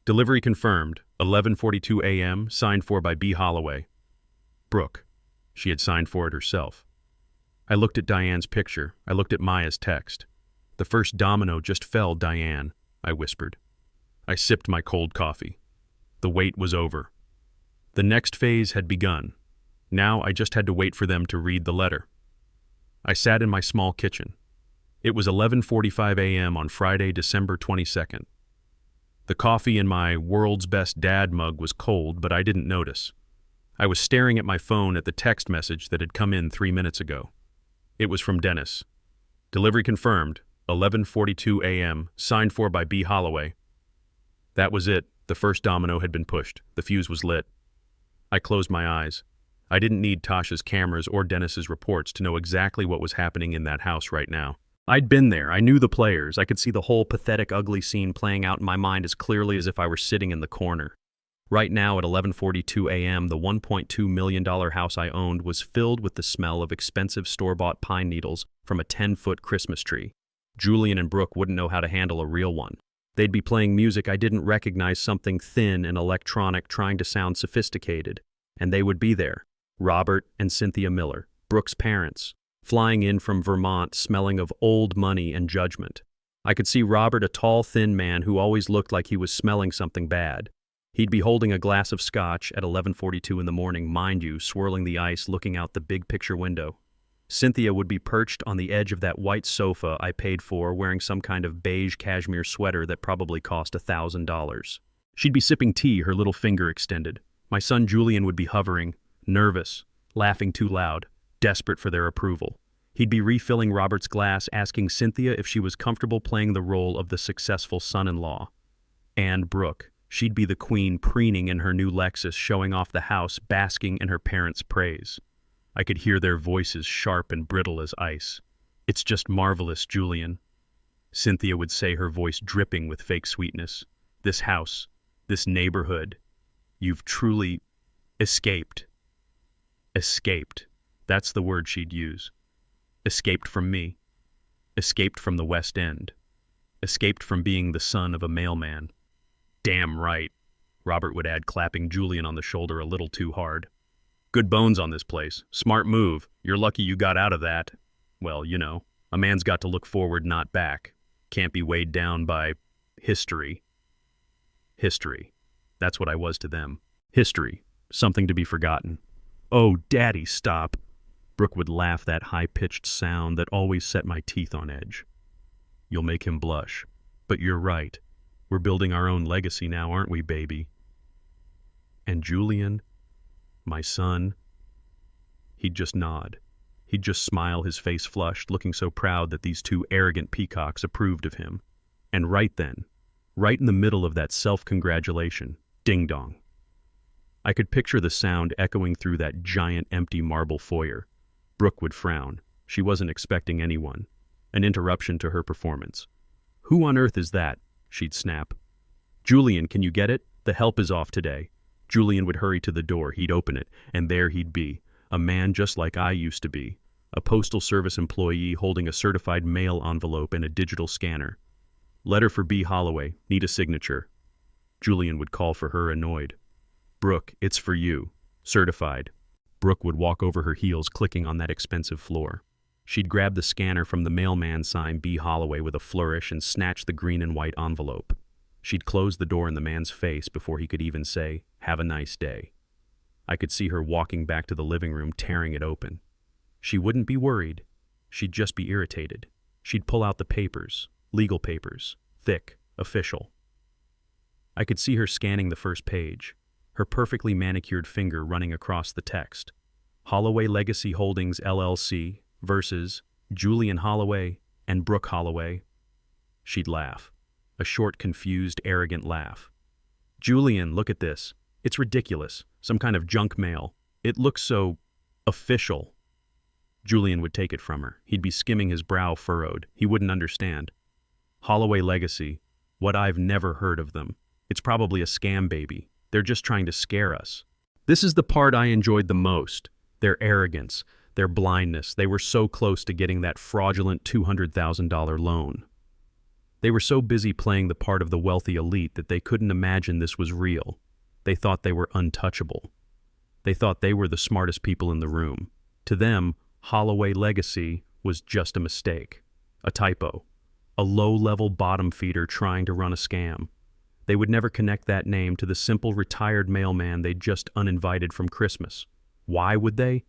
"Delivery confirmed. 11:42 a.m. Signed for by B. Holloway." Brooke. She had signed for it herself. I looked at Diane's picture. I looked at Maya's text. "The first domino just fell, Diane," I whispered. I sipped my cold coffee. The wait was over. The next phase had begun. Now I just had to wait for them to read the letter. I sat in my small kitchen. It was 11:45 a.m. on Friday, December 22nd. The coffee in my world's best dad mug was cold, but I didn't notice. I was staring at my phone at the text message that had come in 3 minutes ago. It was from Dennis. "Delivery confirmed, 11:42 a.m., signed for by B. Holloway." That was it. The first domino had been pushed. The fuse was lit. I closed my eyes. I didn't need Tasha's cameras or Dennis's reports to know exactly what was happening in that house right now. I'd been there. I knew the players. I could see the whole pathetic, ugly scene playing out in my mind as clearly as if I were sitting in the corner. Right now at 11:42 a.m., the $1.2 million house I owned was filled with the smell of expensive store-bought pine needles from a 10-foot Christmas tree. Julian and Brooke wouldn't know how to handle a real one. They'd be playing music I didn't recognize, something thin and electronic trying to sound sophisticated. And they would be there. Robert and Cynthia Miller, Brooke's parents, flying in from Vermont smelling of old money and judgment. I could see Robert, a tall, thin man who always looked like he was smelling something bad. He'd be holding a glass of scotch at 11:42 in the morning, mind you, swirling the ice, looking out the big picture window. Cynthia would be perched on the edge of that white sofa I paid for, wearing some kind of beige cashmere sweater that probably cost $1,000. She'd be sipping tea, her little finger extended. My son Julian would be hovering, nervous, laughing too loud, desperate for their approval. He'd be refilling Robert's glass, asking Cynthia if she was comfortable playing the role of the successful son-in-law. And Brooke. She'd be the queen, preening in her new Lexus, showing off the house, basking in her parents' praise. I could hear their voices, sharp and brittle as ice. "It's just marvelous, Julian," Cynthia would say, her voice dripping with fake sweetness. "This house, this neighborhood, you've truly..." Escaped. Escaped. That's the word she'd use. Escaped from me. Escaped from the West End. Escaped from being the son of a mailman. Damn right, Robert would add, clapping Julian on the shoulder a little too hard. Good bones on this place. Smart move. You're lucky you got out of that. Well, you know, a man's got to look forward, not back. Can't be weighed down by history. History. That's what I was to them. History. Something to be forgotten. Oh, Daddy, stop. Brooke would laugh, that high-pitched sound that always set my teeth on edge. You'll make him blush. But you're right. We're building our own legacy now, aren't we, baby? And Julian, my son, he'd just nod. He'd just smile, his face flushed, looking so proud that these two arrogant peacocks approved of him. And right then, right in the middle of that self-congratulation, ding-dong. I could picture the sound echoing through that giant empty marble foyer. Brooke would frown. She wasn't expecting anyone. An interruption to her performance. Who on earth is that? She'd snap. Julian, can you get it? The help is off today. Julian would hurry to the door. He'd open it, and there he'd be, a man just like I used to be, a postal service employee holding a certified mail envelope and a digital scanner. Letter for B. Holloway. Need a signature. Julian would call for her, annoyed. Brooke, it's for you. Certified. Brooke would walk over her heels, clicking on that expensive floor. She'd grab the scanner from the mailman sign B. Holloway with a flourish and snatch the green and white envelope. She'd close the door in the man's face before he could even say, "Have a nice day." I could see her walking back to the living room, tearing it open. She wouldn't be worried. She'd just be irritated. She'd pull out the papers, legal papers, thick, official. I could see her scanning the first page, her perfectly manicured finger running across the text. Holloway Legacy Holdings, LLC, versus Julian Holloway and Brooke Holloway. She'd laugh. A short, confused, arrogant laugh. Julian, look at this. It's ridiculous. Some kind of junk mail. It looks so official. Julian would take it from her. He'd be skimming, his brow furrowed. He wouldn't understand. Holloway Legacy. What? I've never heard of them. It's probably a scam, baby. They're just trying to scare us. This is the part I enjoyed the most. Their arrogance, their blindness. They were so close to getting that fraudulent $200,000 loan. They were so busy playing the part of the wealthy elite that they couldn't imagine this was real. They thought they were untouchable. They thought they were the smartest people in the room. To them, Holloway Legacy was just a mistake, a typo, a low-level bottom feeder trying to run a scam. They would never connect that name to the simple retired mailman they'd just uninvited from Christmas. Why would they?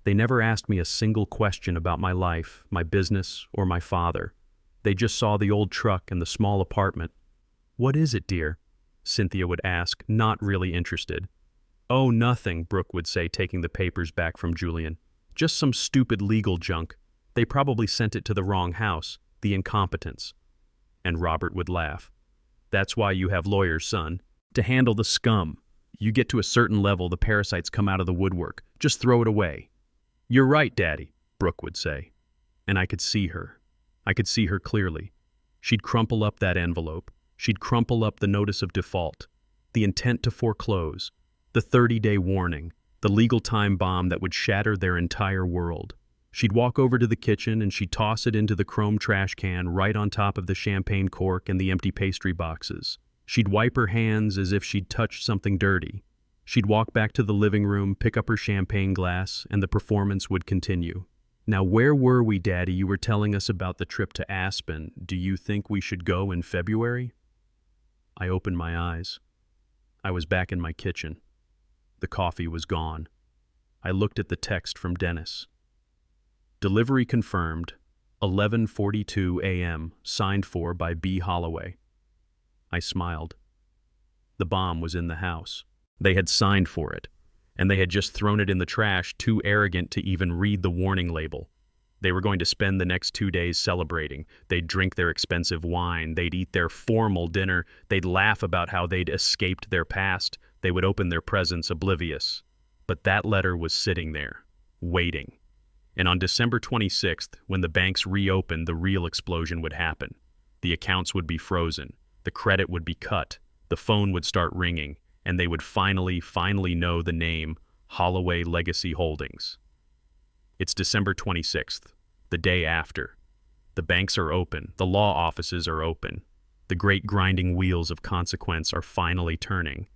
They never asked me a single question about my life, my business, or my father. They just saw the old truck and the small apartment. What is it, dear? Cynthia would ask, not really interested. Oh, nothing, Brooke would say, taking the papers back from Julian. Just some stupid legal junk. They probably sent it to the wrong house, the incompetents. And Robert would laugh. That's why you have lawyers, son. To handle the scum. You get to a certain level, the parasites come out of the woodwork. Just throw it away. You're right, Daddy, Brooke would say. And I could see her. I could see her clearly. She'd crumple up that envelope. She'd crumple up the notice of default, the intent to foreclose, the 30-day warning, the legal time bomb that would shatter their entire world. She'd walk over to the kitchen and she'd toss it into the chrome trash can right on top of the champagne cork and the empty pastry boxes. She'd wipe her hands as if she'd touched something dirty. She'd walk back to the living room, pick up her champagne glass, and the performance would continue. Now, where were we, Daddy? You were telling us about the trip to Aspen. Do you think we should go in February? I opened my eyes. I was back in my kitchen. The coffee was gone. I looked at the text from Dennis. Delivery confirmed, 11:42 a.m., signed for by B. Holloway. I smiled. The bomb was in the house. They had signed for it, and they had just thrown it in the trash, too arrogant to even read the warning label. They were going to spend the next 2 days celebrating. They'd drink their expensive wine. They'd eat their formal dinner. They'd laugh about how they'd escaped their past. They would open their presents oblivious. But that letter was sitting there, waiting. And on December 26th, when the banks reopened, the real explosion would happen. The accounts would be frozen. The credit would be cut. The phone would start ringing. and they would finally know the name Holloway Legacy Holdings. It's December 26th, the day after. The banks are open, the law offices are open. The great grinding wheels of consequence are finally turning.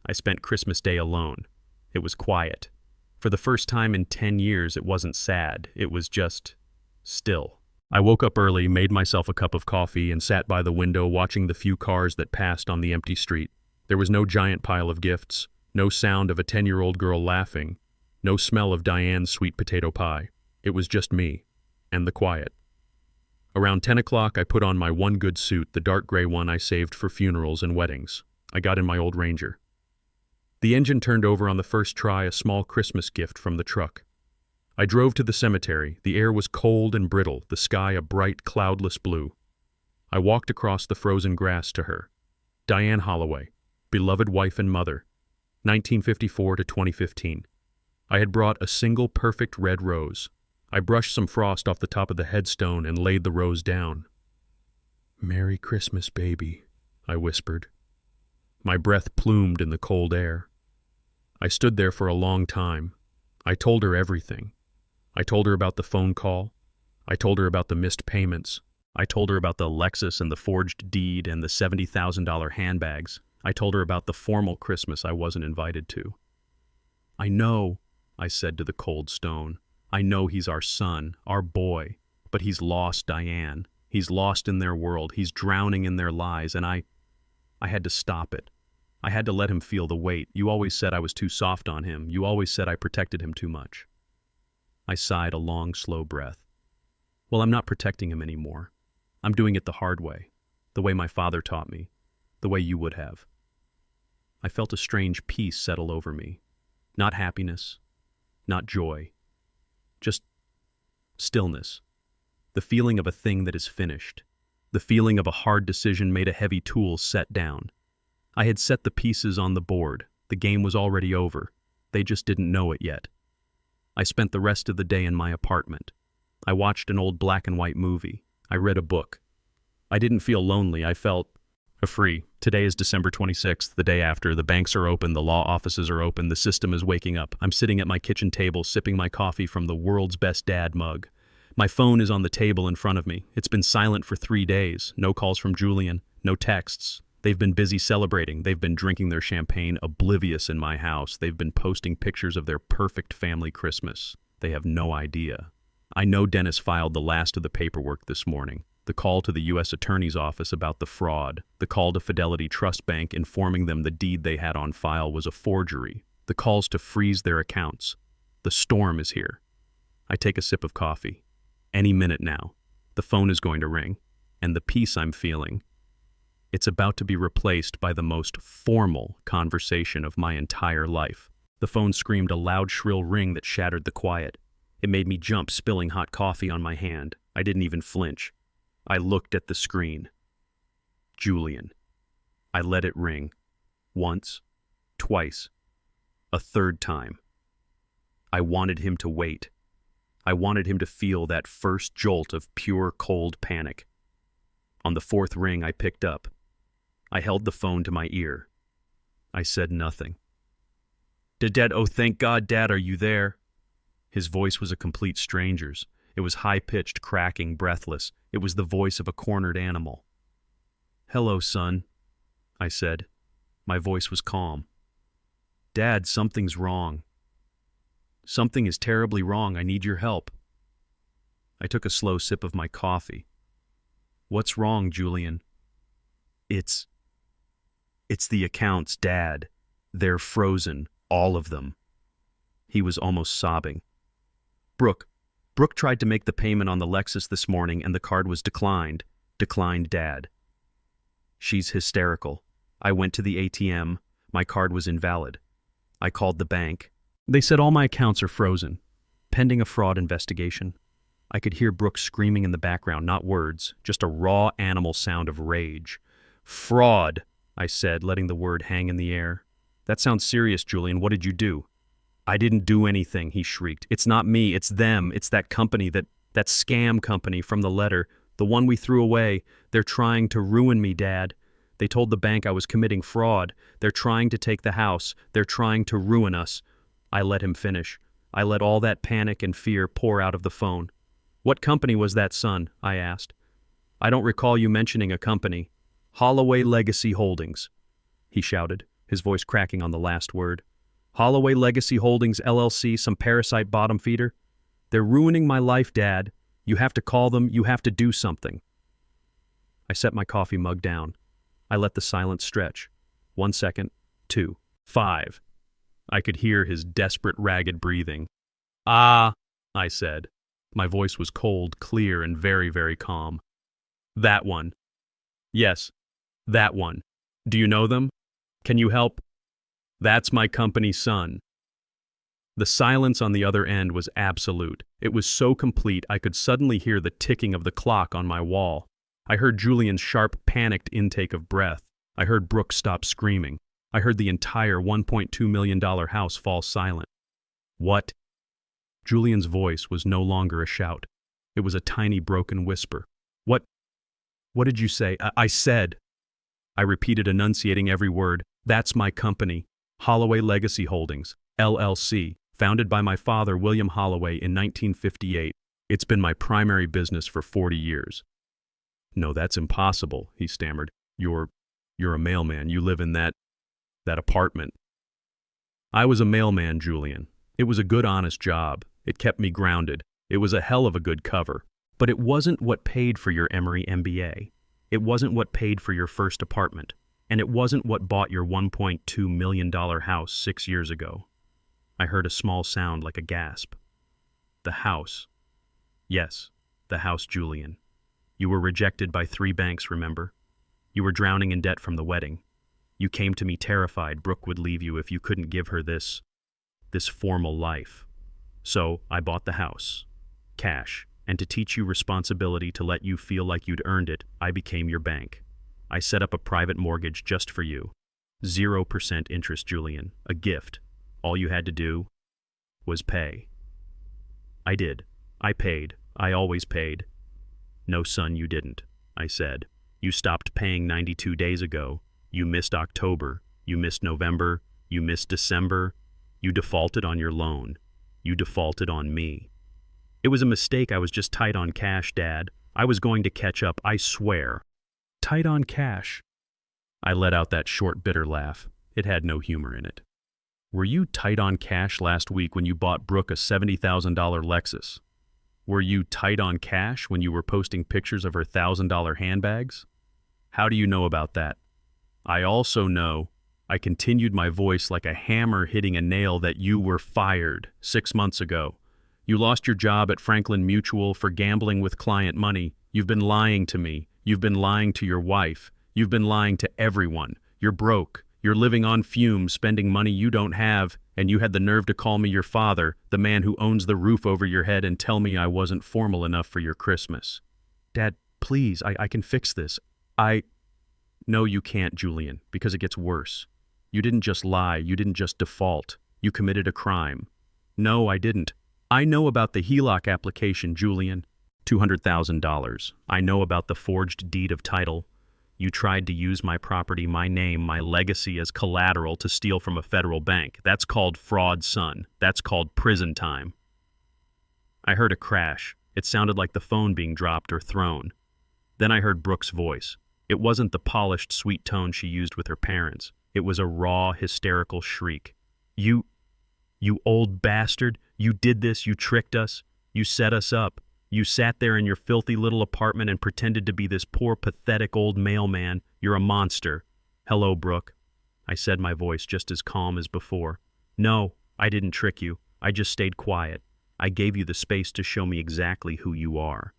I spent Christmas Day alone. It was quiet. For the first time in 10 years, it wasn't sad. It was just still. I woke up early, made myself a cup of coffee, and sat by the window watching the few cars that passed on the empty street. There was no giant pile of gifts, no sound of a 10-year-old girl laughing, no smell of Diane's sweet potato pie. It was just me and the quiet. Around 10 o'clock, I put on my one good suit, the dark gray one I saved for funerals and weddings. I got in my old Ranger. The engine turned over on the first try, a small Christmas gift from the truck. I drove to the cemetery. The air was cold and brittle, the sky a bright, cloudless blue. I walked across the frozen grass to her. Diane Holloway, beloved wife and mother, 1954 to 2015. I had brought a single perfect red rose. I brushed some frost off the top of the headstone and laid the rose down. "Merry Christmas, baby," I whispered. My breath plumed in the cold air. I stood there for a long time. I told her everything. I told her about the phone call. I told her about the missed payments. I told her about the Lexus and the forged deed and the $70,000 handbags. I told her about the formal Christmas I wasn't invited to. "I know," I said to the cold stone. "I know he's our son, our boy, but he's lost Diane. He's lost in their world. He's drowning in their lies, and I had to stop it. I had to let him feel the weight. You always said I was too soft on him. You always said I protected him too much." I sighed a long, slow breath. "Well, I'm not protecting him anymore. I'm doing it the hard way, the way my father taught me, the way you would have." I felt a strange peace settle over me. Not happiness, not joy, just stillness. The feeling of a thing that is finished. The feeling of a hard decision made, a heavy tool set down. I had set the pieces on the board. The game was already over. They just didn't know it yet. I spent the rest of the day in my apartment. I watched an old black and white movie. I read a book. I didn't feel lonely. I felt free. Today is December 26th, the day after. The banks are open, the law offices are open, the system is waking up. I'm sitting at my kitchen table, sipping my coffee from the world's best dad mug. My phone is on the table in front of me. It's been silent for 3 days. No calls from Julian, no texts. They've been busy celebrating. They've been drinking their champagne, oblivious in my house. They've been posting pictures of their perfect family Christmas. They have no idea. I know Dennis filed the last of the paperwork this morning. The call to the U.S. Attorney's Office about the fraud. The call to Fidelity Trust Bank informing them the deed they had on file was a forgery. The calls to freeze their accounts. The storm is here. I take a sip of coffee. Any minute now, the phone is going to ring. And the peace I'm feeling, it's about to be replaced by the most formal conversation of my entire life. The phone screamed a loud, shrill ring that shattered the quiet. It made me jump, spilling hot coffee on my hand. I didn't even flinch. I looked at the screen. Julian. I let it ring. Once, twice, a third time. I wanted him to wait. I wanted him to feel that first jolt of pure, cold panic. On the fourth ring, I picked up. I held the phone to my ear. I said nothing. "Dad, oh thank God, Dad, are you there?" His voice was a complete stranger's. It was high-pitched, cracking, breathless. It was the voice of a cornered animal. "Hello, son," I said. My voice was calm. "Dad, something's wrong. Something is terribly wrong. I need your help." I took a slow sip of my coffee. "What's wrong, Julian?" It's the accounts, Dad. They're frozen, all of them." He was almost sobbing. Brooke tried to make the payment on the Lexus this morning and the card was declined. Declined, Dad. She's hysterical. I went to the ATM. My card was invalid. I called the bank. They said all my accounts are frozen, pending a fraud investigation. I could hear Brooke screaming in the background, not words, just a raw animal sound of rage. "Fraud," I said, letting the word hang in the air. "That sounds serious, Julian. What did you do?" "I didn't do anything," he shrieked. "It's not me, it's them. It's that company, that scam company from the letter, the one we threw away. They're trying to ruin me, Dad. They told the bank I was committing fraud. They're trying to take the house. They're trying to ruin us. I let him finish. I let all that panic and fear pour out of the phone. What company was that, son? I asked. I don't recall you mentioning a company. Holloway Legacy Holdings, he shouted, his voice cracking on the last word. Holloway Legacy Holdings, LLC, some parasite bottom feeder? They're ruining my life, Dad. You have to call them. You have to do something. I set my coffee mug down. I let the silence stretch. 1 second, 2, 5. I could hear his desperate, ragged breathing. Ah, I said. My voice was cold, clear, and very, very calm. That one. Yes, that one. Do you know them? Can you help? That's my company, son. The silence on the other end was absolute. It was so complete I could suddenly hear the ticking of the clock on my wall. I heard Julian's sharp, panicked intake of breath. I heard Brooke stop screaming. I heard the entire $1.2 million house fall silent. What? Julian's voice was no longer a shout. It was a tiny, broken whisper. What did you say? I said. I repeated, enunciating every word. That's my company, Holloway Legacy Holdings, LLC, founded by my father, William Holloway, in 1958. It's been my primary business for 40 years. No, that's impossible, he stammered. You're a mailman. You live in that apartment. I was a mailman, Julian. It was a good, honest job. It kept me grounded. It was a hell of a good cover. But it wasn't what paid for your Emory MBA. It wasn't what paid for your first apartment. And it wasn't what bought your $1.2 million house 6 years ago. I heard a small sound like a gasp. The house. Yes, the house, Julian. You were rejected by 3 banks, remember? You were drowning in debt from the wedding. You came to me terrified Brooke would leave you if you couldn't give her this formal life. So I bought the house. Cash. And to teach you responsibility, to let you feel like you'd earned it, I became your bank. I set up a private mortgage just for you. 0% interest, Julian. A gift. All you had to do was pay. I did. I paid. I always paid. No, son, you didn't, I said. You stopped paying 92 days ago. You missed October. You missed November. You missed December. You defaulted on your loan. You defaulted on me. It was a mistake. I was just tight on cash, Dad. I was going to catch up, I swear. Tight on cash. I let out that short, bitter laugh. It had no humor in it. Were you tight on cash last week when you bought Brooke a $70,000 Lexus? Were you tight on cash when you were posting pictures of her $1,000 handbags? How do you know about that? I also know, I continued, my voice like a hammer hitting a nail, that you were fired 6 months ago. You lost your job at Franklin Mutual for gambling with client money. You've been lying to me. You've been lying to your wife. You've been lying to everyone. You're broke. You're living on fumes, spending money you don't have, and you had the nerve to call me your father, the man who owns the roof over your head, and tell me I wasn't formal enough for your Christmas. Dad, please, I can fix this. No, you can't, Julian, because it gets worse. You didn't just lie. You didn't just default. You committed a crime. No, I didn't. I know about the HELOC application, Julian. $200,000. I know about the forged deed of title. You tried to use my property, my name, my legacy as collateral to steal from a federal bank. That's called fraud, son. That's called prison time. I heard a crash. It sounded like the phone being dropped or thrown. Then I heard Brooke's voice. It wasn't the polished, sweet tone she used with her parents. It was a raw, hysterical shriek. You old bastard. You did this. You tricked us. You set us up. You sat there in your filthy little apartment and pretended to be this poor, pathetic old mailman. You're a monster. Hello, Brooke. I said, my voice just as calm as before. No, I didn't trick you. I just stayed quiet. I gave you the space to show me exactly who you are.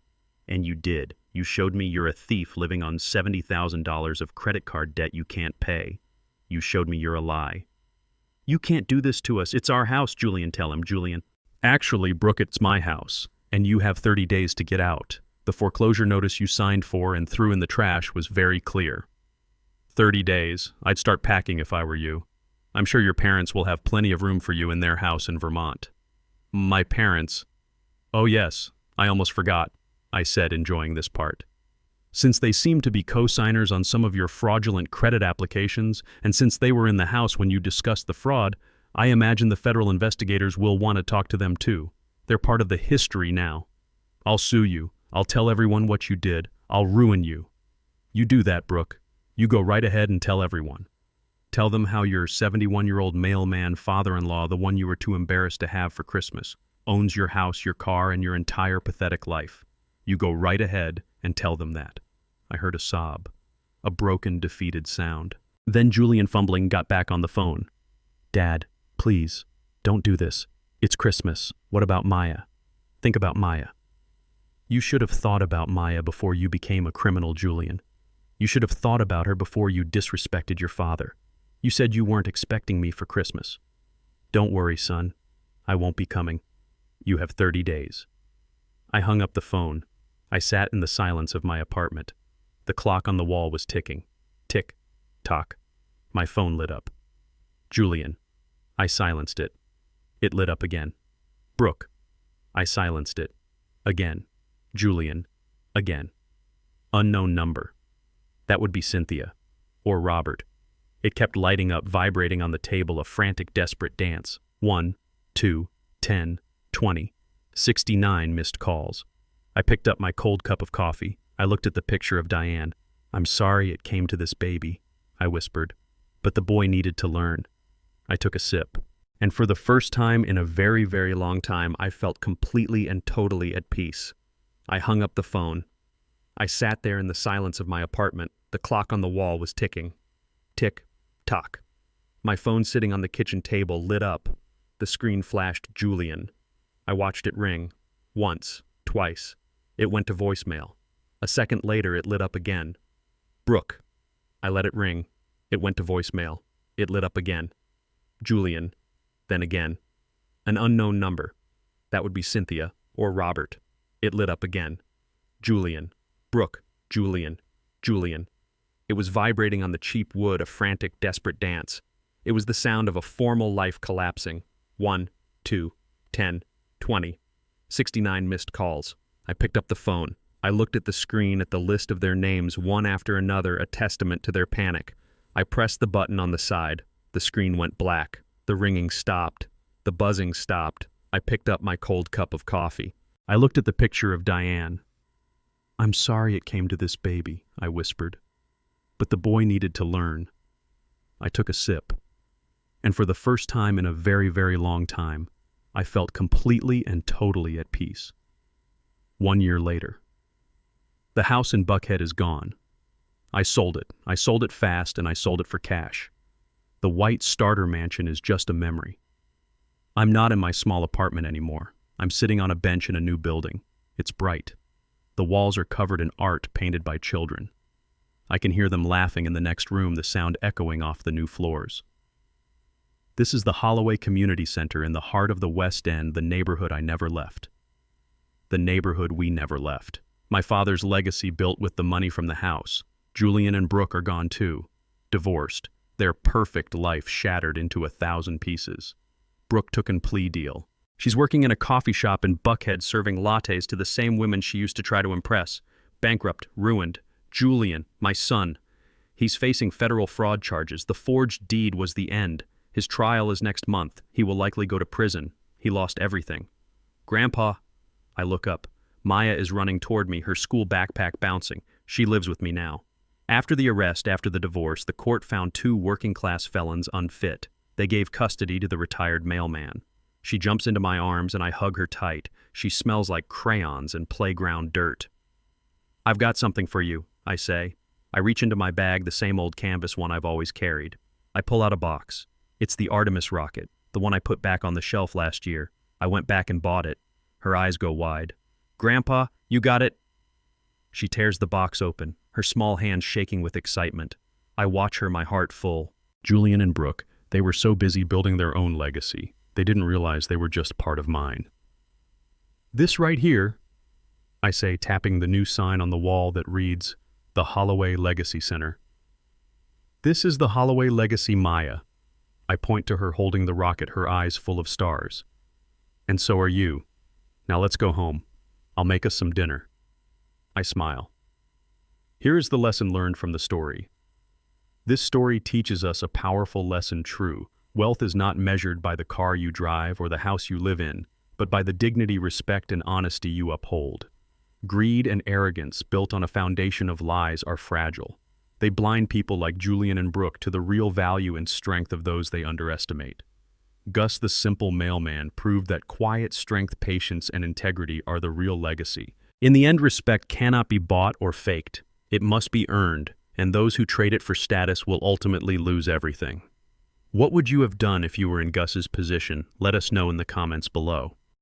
And you did. You showed me you're a thief living on $70,000 of credit card debt you can't pay. You showed me you're a lie. You can't do this to us. It's our house, Julian. Tell him, Julian. Actually, Brooke, it's my house, and you have 30 days to get out. The foreclosure notice you signed for and threw in the trash was very clear. 30 days. I'd start packing if I were you. I'm sure your parents will have plenty of room for you in their house in Vermont. My parents? Oh yes, I almost forgot, I said, enjoying this part. Since they seem to be co-signers on some of your fraudulent credit applications, and since they were in the house when you discussed the fraud, I imagine the federal investigators will want to talk to them too. They're part of the history now. I'll sue you. I'll tell everyone what you did. I'll ruin you. You do that, Brooke. You go right ahead and tell everyone. Tell them how your 71-year-old mailman father-in-law, the one you were too embarrassed to have for Christmas, owns your house, your car, and your entire pathetic life. You go right ahead and tell them that. I heard a sob, a broken, defeated sound. Then Julian, fumbling, got back on the phone. Dad, please, don't do this. It's Christmas. What about Maya? Think about Maya. You should have thought about Maya before you became a criminal, Julian. You should have thought about her before you disrespected your father. You said you weren't expecting me for Christmas. Don't worry, son. I won't be coming. You have 30 days. I hung up the phone. I sat in the silence of my apartment. The clock on the wall was ticking. Tick, tock. My phone lit up. Julian. I silenced it. It lit up again. Brooke. I silenced it. Again. Julian. Again. Unknown number. That would be Cynthia. Or Robert. It kept lighting up, vibrating on the table, a frantic, desperate dance. 1, 2, 10, 20. 69 missed calls. I picked up my cold cup of coffee. I looked at the picture of Diane. I'm sorry it came to this, baby, I whispered. But the boy needed to learn. I took a sip. And for the first time in a very, very long time, I felt completely and totally at peace. I hung up the phone. I sat there in the silence of my apartment. The clock on the wall was ticking. Tick, tock. My phone sitting on the kitchen table lit up. The screen flashed Julian. I watched it ring. Once, twice. It went to voicemail. A second later, it lit up again. Brooke. I let it ring. It went to voicemail. It lit up again. Julian. Then again. An unknown number. That would be Cynthia or Robert. It lit up again. Julian. Brooke. Julian. Julian. It was vibrating on the cheap wood, a frantic, desperate dance. It was the sound of a formal life collapsing. 1, 2, 10, 20. 69 missed calls. I picked up the phone. I looked at the screen, at the list of their names, one after another, a testament to their panic. I pressed the button on the side. The screen went black. The ringing stopped. The buzzing stopped. I picked up my cold cup of coffee. I looked at the picture of Diane. I'm sorry it came to this, baby, I whispered. But the boy needed to learn. I took a sip. And for the first time in a very, very long time, I felt completely and totally at peace. 1 year later. The house in Buckhead is gone. I sold it. I sold it fast, and I sold it for cash. The white starter mansion is just a memory. I'm not in my small apartment anymore. I'm sitting on a bench in a new building. It's bright. The walls are covered in art painted by children. I can hear them laughing in the next room, the sound echoing off the new floors. This is the Holloway Community Center in the heart of the West End, the neighborhood I never left. The neighborhood we never left. My father's legacy built with the money from the house. Julian and Brooke are gone too. Divorced. Their perfect life shattered into 1,000 pieces. Brooke took a plea deal. She's working in a coffee shop in Buckhead serving lattes to the same women she used to try to impress. Bankrupt, ruined. Julian, my son. He's facing federal fraud charges. The forged deed was the end. His trial is next month. He will likely go to prison. He lost everything. Grandpa. I look up. Maya is running toward me, her school backpack bouncing. She lives with me now. After the arrest, after the divorce, the court found 2 working-class felons unfit. They gave custody to the retired mailman. She jumps into my arms and I hug her tight. She smells like crayons and playground dirt. I've got something for you, I say. I reach into my bag, the same old canvas one I've always carried. I pull out a box. It's the Artemis rocket, the one I put back on the shelf last year. I went back and bought it. Her eyes go wide. Grandpa, you got it? She tears the box open, her small hands shaking with excitement. I watch her, my heart full. Julian and Brooke, they were so busy building their own legacy, they didn't realize they were just part of mine. This right here, I say, tapping the new sign on the wall that reads, the Holloway Legacy Center. This is the Holloway Legacy Maya. I point to her holding the rocket, her eyes full of stars. And so are you. Now let's go home. I'll make us some dinner. I smile. Here is the lesson learned from the story. This story teaches us a powerful lesson true. Wealth is not measured by the car you drive or the house you live in, but by the dignity, respect, and honesty you uphold. Greed and arrogance built on a foundation of lies are fragile. They blind people like Julian and Brooke to the real value and strength of those they underestimate. Gus the simple mailman proved that quiet strength, patience, and integrity are the real legacy. In the end, respect cannot be bought or faked. It must be earned, and those who trade it for status will ultimately lose everything. What would you have done if you were in Gus's position? Let us know in the comments below.